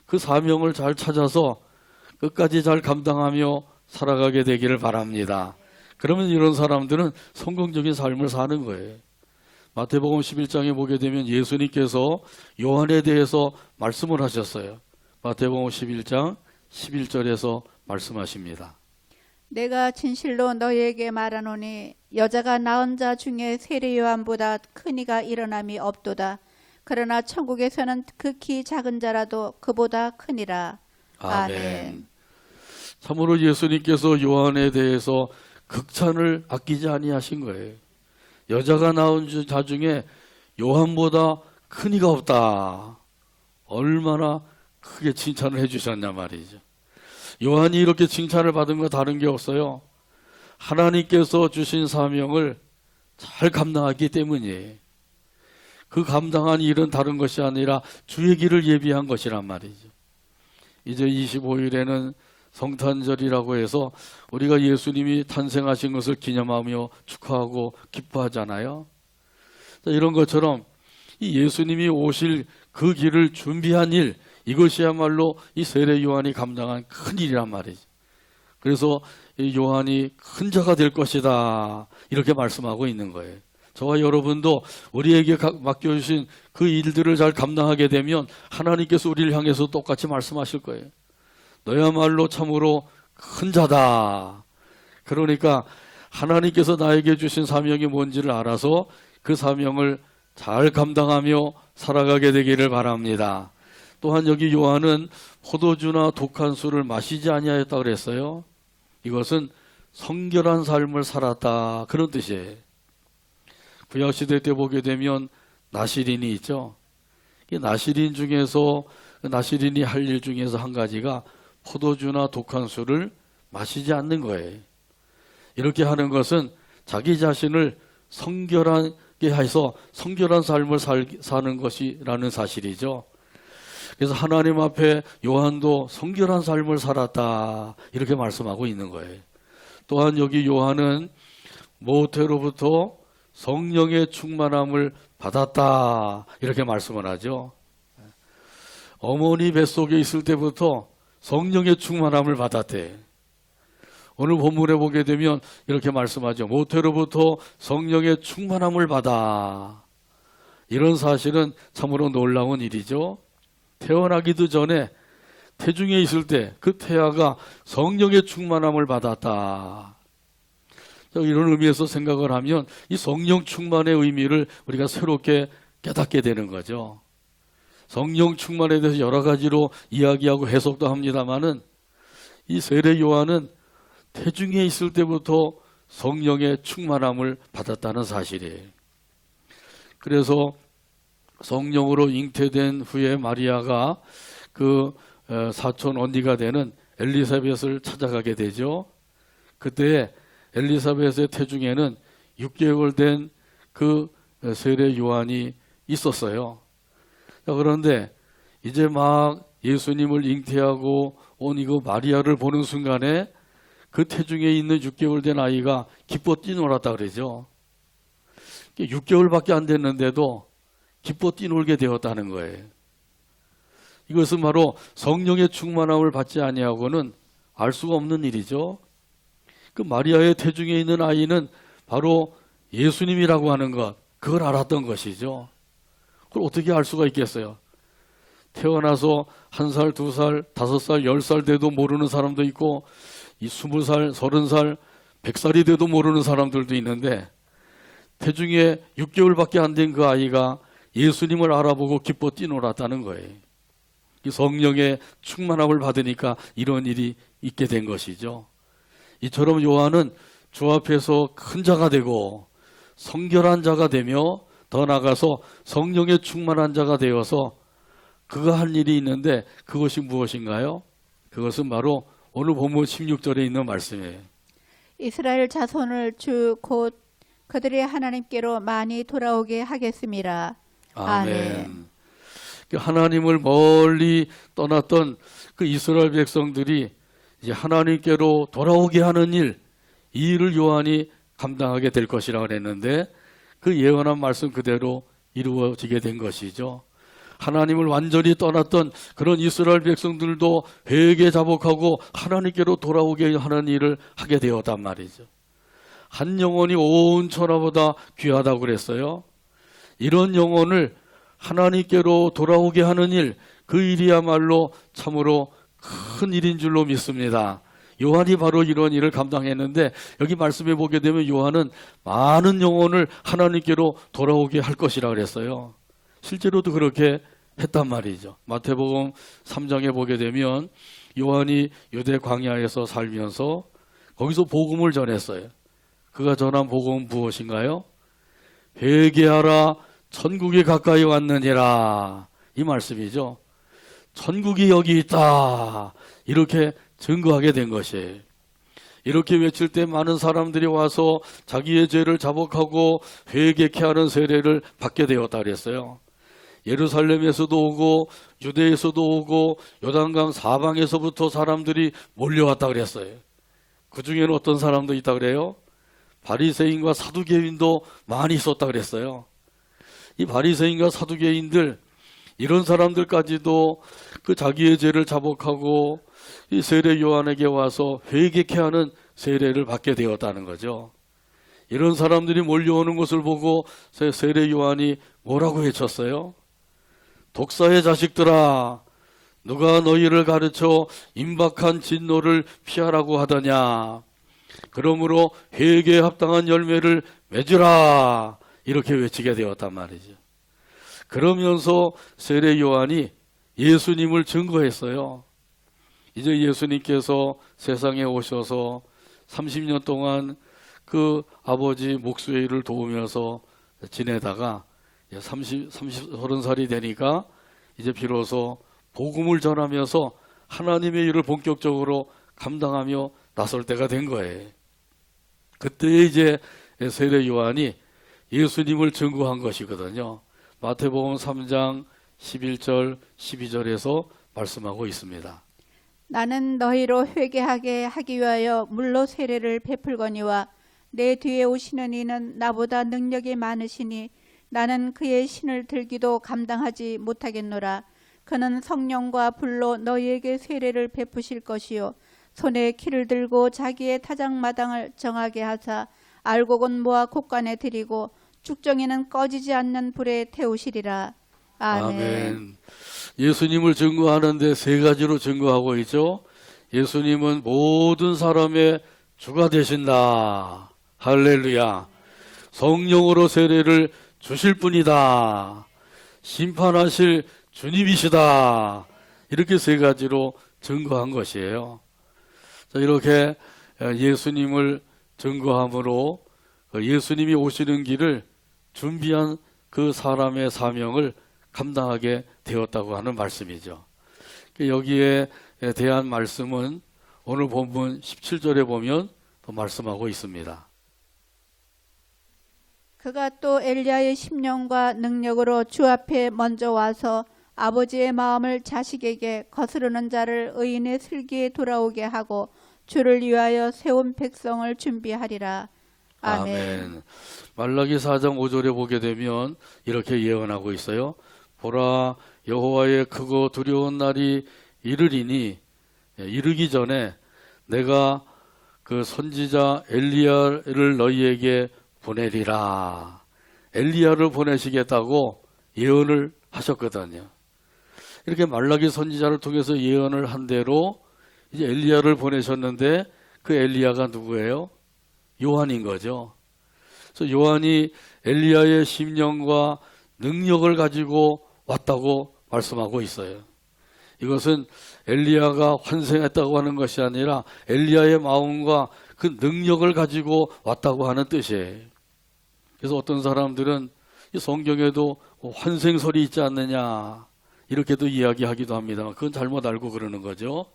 그 사명을 잘 찾아서 끝까지 잘 감당하며 살아가게 되기를 바랍니다. 그러면 이런 사람들은 성공적인 삶을 사는 거예요. 마태복음 11장에 보게 되면 예수님께서 요한에 대해서 말씀을 하셨어요. 마태복음 11장 11절에서 말씀하십니다. 내가 진실로 너희에게 말하노니 여자가 낳은 자 중에 세례 요한보다 큰 이가 일어남이 없도다. 그러나 천국에서는 극히 작은 자라도 그보다 크니라. 아멘. 참으로 예수님께서 요한에 대해서 극찬을 아끼지 아니하신 거예요. 여자가 낳은 자 중에 요한보다 큰 이가 없다. 얼마나 크게 칭찬을 해주셨냐 말이죠. 요한이 이렇게 칭찬을 받은 거 다른 게 없어요. 하나님께서 주신 사명을 잘 감당하기 때문이에요. 그 감당한 일은 다른 것이 아니라 주의 길을 예비한 것이란 말이죠. 이제 25일에는 성탄절이라고 해서 우리가 예수님이 탄생하신 것을 기념하며 축하하고 기뻐하잖아요. 이런 것처럼 이 예수님이 오실 그 길을 준비한 일, 이것이야말로 이 세례 요한이 감당한 큰 일이란 말이죠. 그래서 이 요한이 큰 자가 될 것이다, 이렇게 말씀하고 있는 거예요. 저와 여러분도 우리에게 맡겨주신 그 일들을 잘 감당하게 되면 하나님께서 우리를 향해서 똑같이 말씀하실 거예요. 너야말로 참으로 큰 자다. 그러니까 하나님께서 나에게 주신 사명이 뭔지를 알아서 그 사명을 잘 감당하며 살아가게 되기를 바랍니다. 또한 여기 요한은 포도주나 독한 술을 마시지 아니하였다 그랬어요. 이것은 성결한 삶을 살았다, 그런 뜻이에요. 구약시대 때 보게 되면 나시린이 있죠. 이 나시린 중에서, 나시린이 할 일 중에서 한 가지가 포도주나 독한 술을 마시지 않는 거예요. 이렇게 하는 것은 자기 자신을 성결하게 해서 성결한 삶을 사는 것이라는 사실이죠. 그래서 하나님 앞에 요한도 성결한 삶을 살았다, 이렇게 말씀하고 있는 거예요. 또한 여기 요한은 모태로부터 성령의 충만함을 받았다, 이렇게 말씀을 하죠. 어머니 뱃속에 있을 때부터 성령의 충만함을 받았대. 오늘 본문에 보게 되면 이렇게 말씀하죠. 모태로부터 성령의 충만함을 받아. 이런 사실은 참으로 놀라운 일이죠. 태어나기도 전에 태중에 있을 때 그 태아가 성령의 충만함을 받았다. 이런 의미에서 생각을 하면 이 성령 충만의 의미를 우리가 새롭게 깨닫게 되는 거죠. 성령 충만에 대해서 여러 가지로 이야기하고 해석도 합니다마는 이 세례 요한은 태중에 있을 때부터 성령의 충만함을 받았다는 사실이에요. 그래서 성령으로 잉태된 후에 마리아가 그 사촌 언니가 되는 엘리사벳을 찾아가게 되죠. 그때 엘리사벳의 태중에는 6개월 된 그 세례 요한이 있었어요. 자, 그런데 이제 막 예수님을 잉태하고 온 이거 마리아를 보는 순간에 그 태중에 있는 6개월 된 아이가 기뻐 뛰놀았다 그러죠. 6개월밖에 안 됐는데도 기뻐 뛰놀게 되었다는 거예요. 이것은 바로 성령의 충만함을 받지 아니하고는 알 수가 없는 일이죠. 그 마리아의 태중에 있는 아이는 바로 예수님이라고 하는 것, 그걸 알았던 것이죠. 그걸 어떻게 알 수가 있겠어요? 태어나서 1살, 2살, 5살, 10살 돼도 모르는 사람도 있고, 이 20살, 30살, 100살이 돼도 모르는 사람들도 있는데, 태중에 6개월밖에 안 된 그 아이가 예수님을 알아보고 기뻐 뛰놀았다는 거예요. 이 성령의 충만함을 받으니까 이런 일이 있게 된 것이죠. 이처럼 요한은 주 앞에서 큰 자가 되고 성결한 자가 되며 더 나아가서 성령의 충만한 자가 되어서 그가 할 일이 있는데 그것이 무엇인가요? 그것은 바로 오늘 본문 16절에 있는 말씀이에요. 이스라엘 자손을 주 곧 그들의 하나님께로 많이 돌아오게 하겠습니다. 아멘. 하나님을 멀리 떠났던 그 이스라엘 백성들이 이제 하나님께로 돌아오게 하는 일, 이 일을 요한이 감당하게 될 것이라 그랬는데 그 예언한 말씀 그대로 이루어지게 된 것이죠. 하나님을 완전히 떠났던 그런 이스라엘 백성들도 회개 자복하고 하나님께로 돌아오게 하는 일을 하게 되었단 말이죠. 한 영혼이 온 천하보다 귀하다고 그랬어요. 이런 영혼을 하나님께로 돌아오게 하는 일, 그 일이야말로 참으로 큰 일인 줄로 믿습니다. 요한이 바로 이런 일을 감당했는데 여기 말씀해 보게 되면 요한은 많은 영혼을 하나님께로 돌아오게 할 것이라 그랬어요. 실제로도 그렇게 했단 말이죠. 마태복음 3장에 보게 되면 요한이 유대 광야에서 살면서 거기서 복음을 전했어요. 그가 전한 복음은 무엇인가요? 회개하라, 천국이 가까이 왔느니라, 이 말씀이죠. 천국이 여기 있다, 이렇게 증거하게 된 것이에요. 이렇게 외칠 때 많은 사람들이 와서 자기의 죄를 자복하고 회개케 하는 세례를 받게 되었다 그랬어요. 예루살렘에서도 오고 유대에서도 오고 요단강 사방에서부터 사람들이 몰려왔다 그랬어요. 그 중에는 어떤 사람도 있다 그래요? 바리새인과 사두개인도 많이 있었다 그랬어요. 이 바리새인과 사두개인들, 이런 사람들까지도 그 자기의 죄를 자복하고 이 세례 요한에게 와서 회개케 하는 세례를 받게 되었다는 거죠. 이런 사람들이 몰려오는 것을 보고 세례 요한이 뭐라고 외쳤어요? 독사의 자식들아, 누가 너희를 가르쳐 임박한 진노를 피하라고 하더냐? 그러므로 회개에 합당한 열매를 맺으라, 이렇게 외치게 되었단 말이죠. 그러면서 세례 요한이 예수님을 증거했어요. 이제 예수님께서 세상에 오셔서 30년 동안 그 아버지 목수의 일을 도우면서 지내다가 30살이 되니까 이제 비로소 복음을 전하면서 하나님의 일을 본격적으로 감당하며 나설 때가 된 거예요. 그때 이제 세례 요한이 예수님을 증거한 것이거든요. 마태복음 3장 11절 12절에서 말씀하고 있습니다. 나는 너희로 회개하게 하기 위하여 물로 세례를 베풀거니와 내 뒤에 오시는 이는 나보다 능력이 많으시니 나는 그의 신을 들기도 감당하지 못하겠노라. 그는 성령과 불로 너희에게 세례를 베푸실 것이요 손에 키를 들고 자기의 타작마당을 정하게 하사 알곡은 모아 곳간에 들이고 죽정이는 꺼지지 않는 불에 태우시리라. 아멘. 예수님을 증거하는데 세 가지로 증거하고 있죠. 예수님은 모든 사람의 주가 되신다. 할렐루야. 성령으로 세례를 주실 분이다. 심판하실 주님이시다. 이렇게 세 가지로 증거한 것이에요. 자, 이렇게 예수님을 증거함으로 예수님이 오시는 길을 준비한 그 사람의 사명을 감당하게 되었다고 하는 말씀이죠. 여기에 대한 말씀은 오늘 본문 17절에 보면 또 말씀하고 있습니다. 그가 또 엘리야의 심령과 능력으로 주 앞에 먼저 와서 아버지의 마음을 자식에게 거스르는 자를 의인의 슬기에 돌아오게 하고 주를 위하여 세운 백성을 준비하리라. 아멘. 말라기 4장 5절에 보게 되면 이렇게 예언하고 있어요. 보라, 여호와의 크고 두려운 날이 이르리니, 이르기 전에 내가 그 선지자 엘리야를 너희에게 보내리라. 엘리야를 보내시겠다고 예언을 하셨거든요. 이렇게 말라기 선지자를 통해서 예언을 한 대로 이제 엘리야를 보내셨는데, 그 엘리야가 누구예요? 요한인 거죠. 그래서 요한이 엘리야의 심령과 능력을 가지고 왔다고 말씀하고 있어요. 이것은 엘리야가 환생했다고 하는 것이 아니라 엘리야의 마음과 그 능력을 가지고 왔다고 하는 뜻이에요. 그래서 어떤 사람들은 이 성경에도 환생설이 있지 않느냐 이렇게도 이야기하기도 합니다만, 그건 잘못 알고 그러는 거죠.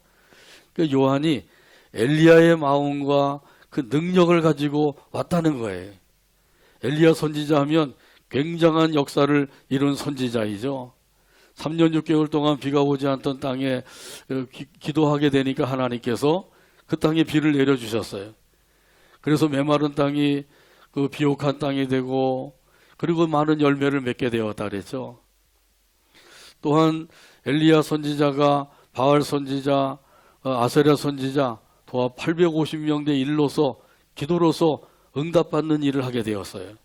그러니까 요한이 엘리야의 마음과 그 능력을 가지고 왔다는 거예요. 엘리야 선지자 하면 굉장한 역사를 이룬 선지자이죠. 3년 6개월 동안 비가 오지 않던 땅에 기도하게 되니까 하나님께서 그 땅에 비를 내려주셨어요. 그래서 메마른 땅이 그 비옥한 땅이 되고, 그리고 많은 열매를 맺게 되었다 그랬죠. 또한 엘리야 선지자가 바알 선지자, 아세랴 선지자 도합 850명 대 일로서 기도로서 응답받는 일을 하게 되었어요.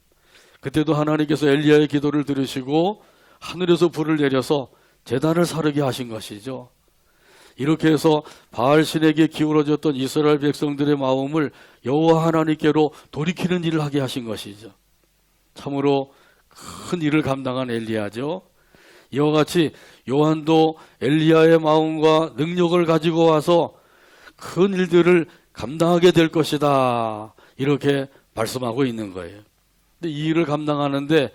그때도 하나님께서 엘리야의 기도를 들으시고 하늘에서 불을 내려서 제단을 사르게 하신 것이죠. 이렇게 해서 바알 신에게 기울어졌던 이스라엘 백성들의 마음을 여호와 하나님께로 돌이키는 일을 하게 하신 것이죠. 참으로 큰 일을 감당한 엘리야죠. 이와 같이 요한도 엘리야의 마음과 능력을 가지고 와서 큰 일들을 감당하게 될 것이다, 이렇게 말씀하고 있는 거예요. 근데 이 일을 감당하는데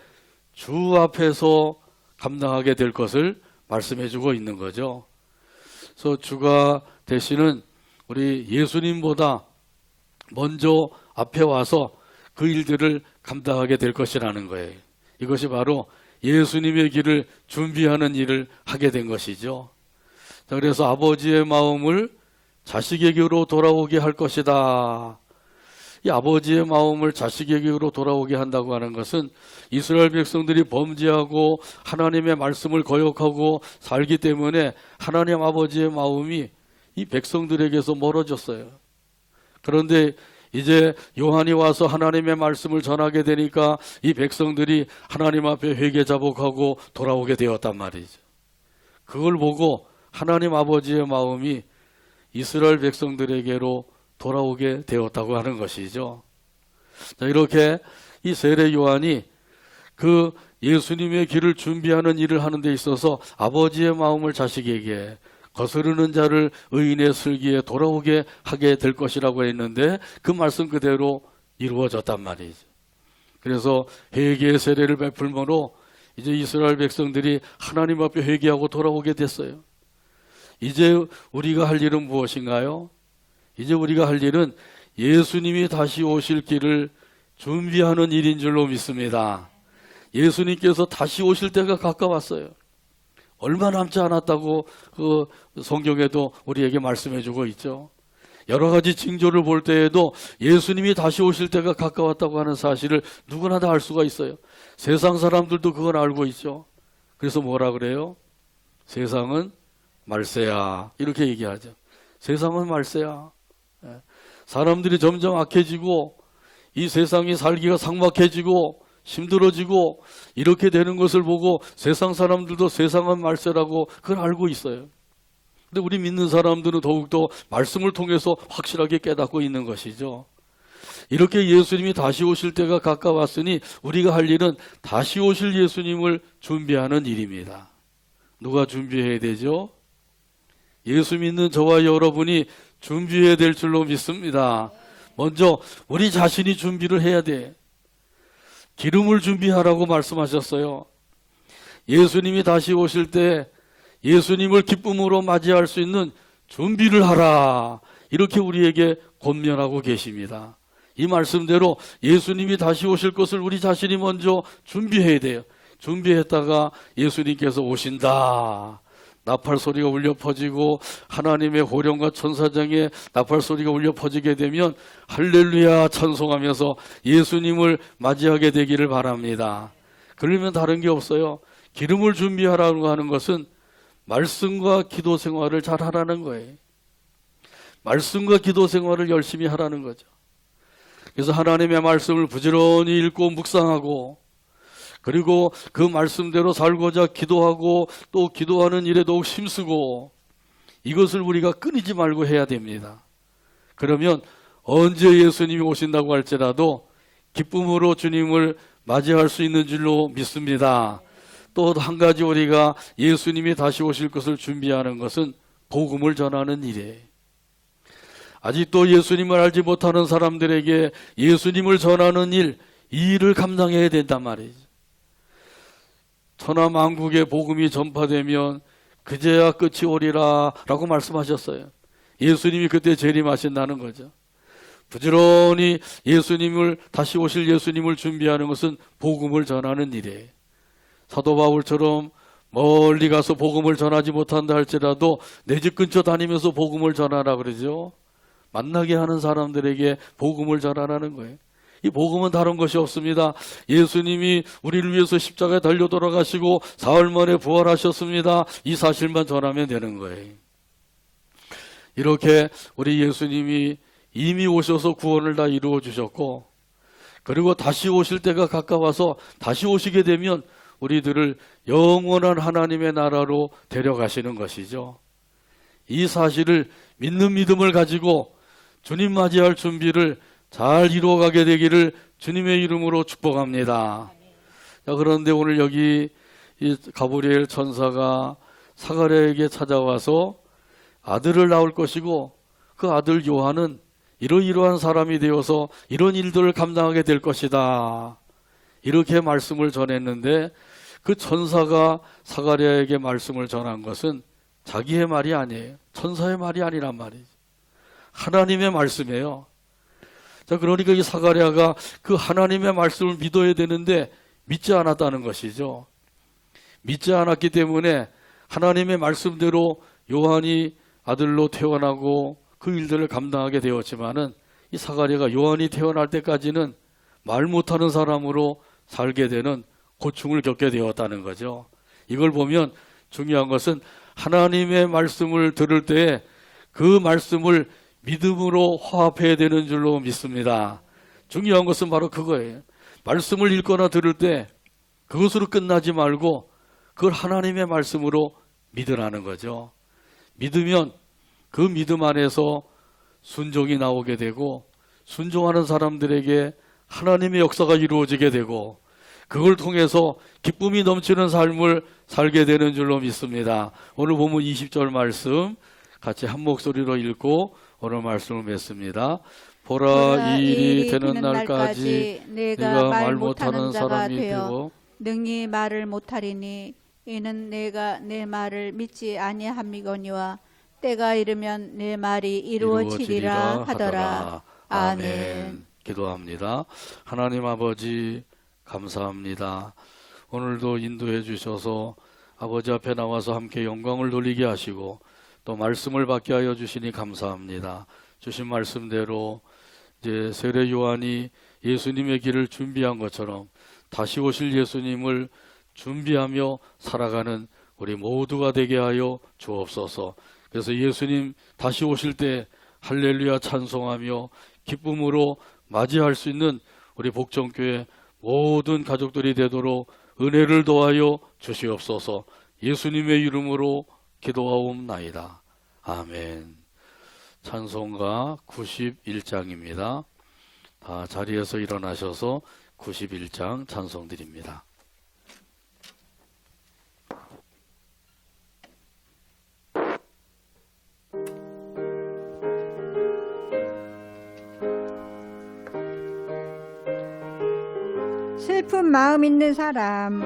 주 앞에서 감당하게 될 것을 말씀해 주고 있는 거죠. 그래서 주가 되시는 우리 예수님보다 먼저 앞에 와서 그 일들을 감당하게 될 것이라는 거예요. 이것이 바로 예수님의 길을 준비하는 일을 하게 된 것이죠. 자, 그래서 아버지의 마음을 자식에게로 돌아오게 할 것이다. 이 아버지의 마음을 자식에게로 돌아오게 한다고 하는 것은 이스라엘 백성들이 범죄하고 하나님의 말씀을 거역하고 살기 때문에 하나님 아버지의 마음이 이 백성들에게서 멀어졌어요. 그런데 이제 요한이 와서 하나님의 말씀을 전하게 되니까 이 백성들이 하나님 앞에 회개자복하고 돌아오게 되었단 말이죠. 그걸 보고 하나님 아버지의 마음이 이스라엘 백성들에게로 돌아오게 되었다고 하는 것이죠. 자, 이렇게 이 세례 요한이 그 예수님의 길을 준비하는 일을 하는 데 있어서 아버지의 마음을 자식에게, 거스르는 자를 의인의 슬기에 돌아오게 하게 될 것이라고 했는데 그 말씀 그대로 이루어졌단 말이죠. 그래서 회개의 세례를 베풀므로 이제 이스라엘 백성들이 하나님 앞에 회개하고 돌아오게 됐어요. 이제 우리가 할 일은 무엇인가요? 이제 우리가 할 일은 예수님이 다시 오실 길을 준비하는 일인 줄로 믿습니다. 예수님께서 다시 오실 때가 가까웠어요. 얼마 남지 않았다고 그 성경에도 우리에게 말씀해 주고 있죠. 여러 가지 징조를 볼 때에도 예수님이 다시 오실 때가 가까웠다고 하는 사실을 누구나 다 알 수가 있어요. 세상 사람들도 그건 알고 있죠. 그래서 뭐라 그래요? 세상은 말세야, 이렇게 얘기하죠. 세상은 말세야. 사람들이 점점 악해지고 이 세상이 살기가 삭막해지고 힘들어지고 이렇게 되는 것을 보고 세상 사람들도 세상은 말세라고 그걸 알고 있어요. 근데 우리 믿는 사람들은 더욱더 말씀을 통해서 확실하게 깨닫고 있는 것이죠. 이렇게 예수님이 다시 오실 때가 가까웠으니 우리가 할 일은 다시 오실 예수님을 준비하는 일입니다. 누가 준비해야 되죠? 예수 믿는 저와 여러분이 준비해야 될 줄로 믿습니다. 먼저 우리 자신이 준비를 해야 돼. 기름을 준비하라고 말씀하셨어요. 예수님이 다시 오실 때 예수님을 기쁨으로 맞이할 수 있는 준비를 하라, 이렇게 우리에게 권면하고 계십니다. 이 말씀대로 예수님이 다시 오실 것을 우리 자신이 먼저 준비해야 돼요. 준비했다가 예수님께서 오신다. 나팔 소리가 울려 퍼지고 하나님의 호령과 천사장의 나팔 소리가 울려 퍼지게 되면 할렐루야 찬송하면서 예수님을 맞이하게 되기를 바랍니다. 그러면 다른 게 없어요. 기름을 준비하라고 하는 것은 말씀과 기도 생활을 잘 하라는 거예요. 말씀과 기도 생활을 열심히 하라는 거죠. 그래서 하나님의 말씀을 부지런히 읽고 묵상하고, 그리고 그 말씀대로 살고자 기도하고 또 기도하는 일에 더욱 힘쓰고, 이것을 우리가 끊이지 말고 해야 됩니다. 그러면 언제 예수님이 오신다고 할지라도 기쁨으로 주님을 맞이할 수 있는 줄로 믿습니다. 또 한 가지 우리가 예수님이 다시 오실 것을 준비하는 것은 복음을 전하는 일이에요. 아직도 예수님을 알지 못하는 사람들에게 예수님을 전하는 일, 이 일을 감당해야 된단 말이죠. 천하만국에 복음이 전파되면 그제야 끝이 오리라 라고 말씀하셨어요. 예수님이 그때 재림하신다는 거죠. 부지런히 예수님을, 다시 오실 예수님을 준비하는 것은 복음을 전하는 일이에요. 사도 바울처럼 멀리 가서 복음을 전하지 못한다 할지라도 내 집 근처 다니면서 복음을 전하라 그러죠. 만나게 하는 사람들에게 복음을 전하라는 거예요. 이 복음은 다른 것이 없습니다. 예수님이 우리를 위해서 십자가에 달려 돌아가시고 사흘 만에 부활하셨습니다. 이 사실만 전하면 되는 거예요. 이렇게 우리 예수님이 이미 오셔서 구원을 다 이루어 주셨고, 그리고 다시 오실 때가 가까워서 다시 오시게 되면 우리들을 영원한 하나님의 나라로 데려가시는 것이죠. 이 사실을 믿는 믿음을 가지고 주님 맞이할 준비를 잘 이루어가게 되기를 주님의 이름으로 축복합니다. 자, 그런데 오늘 여기 이 가브리엘 천사가 사가랴에게 찾아와서 아들을 낳을 것이고 그 아들 요한은 이러이러한 사람이 되어서 이런 일들을 감당하게 될 것이다, 이렇게 말씀을 전했는데, 그 천사가 사가랴에게 말씀을 전한 것은 자기의 말이 아니에요. 천사의 말이 아니란 말이죠. 하나님의 말씀이에요. 자, 그러니까 이 사가랴가 그 하나님의 말씀을 믿어야 되는데 믿지 않았다는 것이죠. 믿지 않았기 때문에 하나님의 말씀대로 요한이 아들로 태어나고 그 일들을 감당하게 되었지만은, 이 사가랴가 요한이 태어날 때까지는 말 못하는 사람으로 살게 되는 고충을 겪게 되었다는 거죠. 이걸 보면 중요한 것은 하나님의 말씀을 들을 때 그 말씀을 믿음으로 화합해야 되는 줄로 믿습니다. 중요한 것은 바로 그거예요. 말씀을 읽거나 들을 때 그것으로 끝나지 말고 그걸 하나님의 말씀으로 믿으라는 거죠. 믿으면 그 믿음 안에서 순종이 나오게 되고, 순종하는 사람들에게 하나님의 역사가 이루어지게 되고, 그걸 통해서 기쁨이 넘치는 삶을 살게 되는 줄로 믿습니다. 오늘 본문 20절 말씀 같이 한 목소리로 읽고 오늘 말씀을 맺습니다. 보라, 이 일이 되는 날까지 네가 말 못하는 사람이 되고 능히 말을 못하리니 이는 내가 내 말을 믿지 아니함이거니와 때가 이르면 내 말이 이루어지리라 하더라. 아멘. 기도합니다. 하나님 아버지 감사합니다. 오늘도 인도해 주셔서 아버지 앞에 나와서 함께 영광을 돌리게 하시고 또 말씀을 받게 하여 주시니 감사합니다. 주신 말씀대로 이제 세례 요한이 예수님의 길을 준비한 것처럼 다시 오실 예수님을 준비하며 살아가는 우리 모두가 되게 하여 주옵소서. 그래서 예수님 다시 오실 때 할렐루야 찬송하며 기쁨으로 맞이할 수 있는 우리 복정교회 모든 가족들이 되도록 은혜를 더하여 주시옵소서. 예수님의 이름으로 기도하옵나이다. 아멘. 찬송가 91장입니다. 다 자리에서 일어나셔서 91장 찬송 드립니다. 슬픈 마음 있는 사람,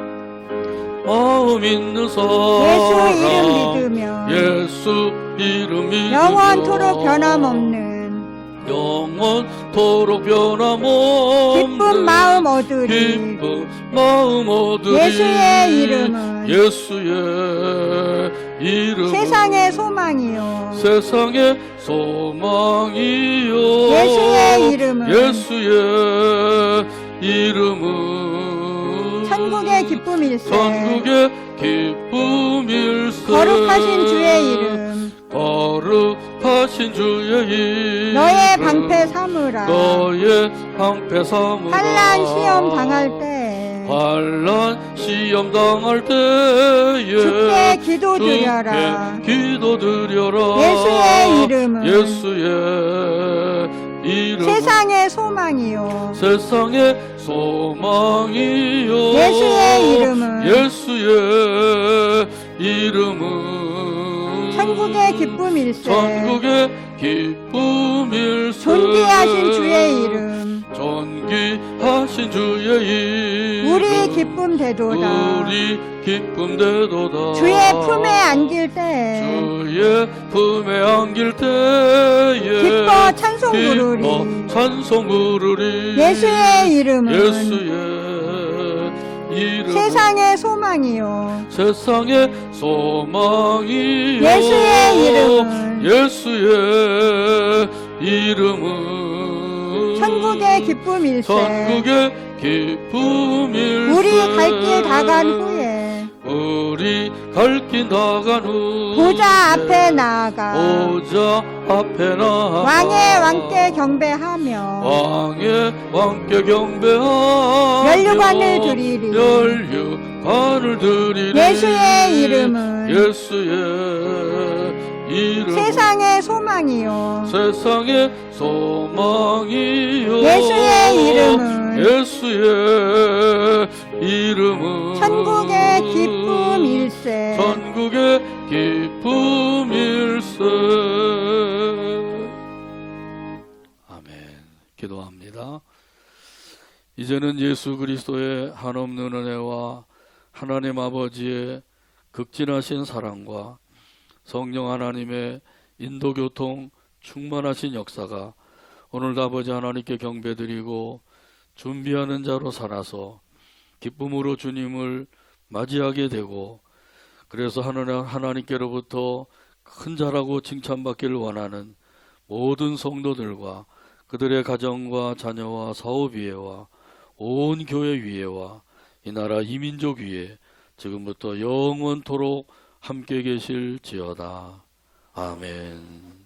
마음 있는 예수 사람 이름 믿으며 예수 이름 믿으며 영원토록 변함없는 영원토록 변함없는 기쁜 마음 얻으리 기쁜 마음 얻으리 예수의 이름은 예수의 이름은 세상의 소망이요 세상의 소망이요 예수의 이름은 예수의 이름은 천국의 기쁨일세 천국의 기쁨일세 거룩하신 주의 이름 거룩하신 주의 이름 너의 방패 삼으라 너의 방패 삼으라 환난 시험 당할 때 환난 시험 당할 때에 주께 기도드려라 주께 기도드려라 예수의 이름은 예수의 이름은 세상의 소망이요 세상의 소망이요 예수의 이름은 예수의 이름은 천국의 기쁨일세 천국의 기쁨일세 존귀하신 주의 이름 존귀하신 주의 이름 우리 기쁨 되도다 우리 기쁨 되도다 주의 품에 안길 때 주의 품에 안길 때에 기뻐 찬송 부르리 기뻐 찬송 부르리 예수의 이름은 예수의 이름 세상의 소망이요 세상의 소망이요 예수의 이름은 예수의 이름은 천국의 기쁨일세 천국의 기쁨일세 우리 갈 길 다 간 후에 우리 갈 길 다 간 후에 보좌 앞에 나아가 보좌 앞에 나아가 왕의 왕께 경배하며 왕의 왕께 경배하며 면류관을 드리리 면류관을 드리리 예수의 이름은 예수의 이름 세상의 소망이요 세상의 소망이요 예수의 이름은 예수의 이름은 천국의 기쁨일세 천국의 기쁨일세 아멘. 기도합니다. 이제는 예수 그리스도의 한없는 은혜와 하나님 아버지의 극진하신 사랑과 성령 하나님의 인도교통 충만하신 역사가 오늘도 아버지 하나님께 경배드리고 준비하는 자로 살아서 기쁨으로 주님을 맞이하게 되고 그래서 하나님께로부터 큰 자라고 칭찬받기를 원하는 모든 성도들과 그들의 가정과 자녀와 사업 위에와 온 교회 위에와 이 나라 이민족 위에 지금부터 영원토록 함께 계실지어다. 아멘.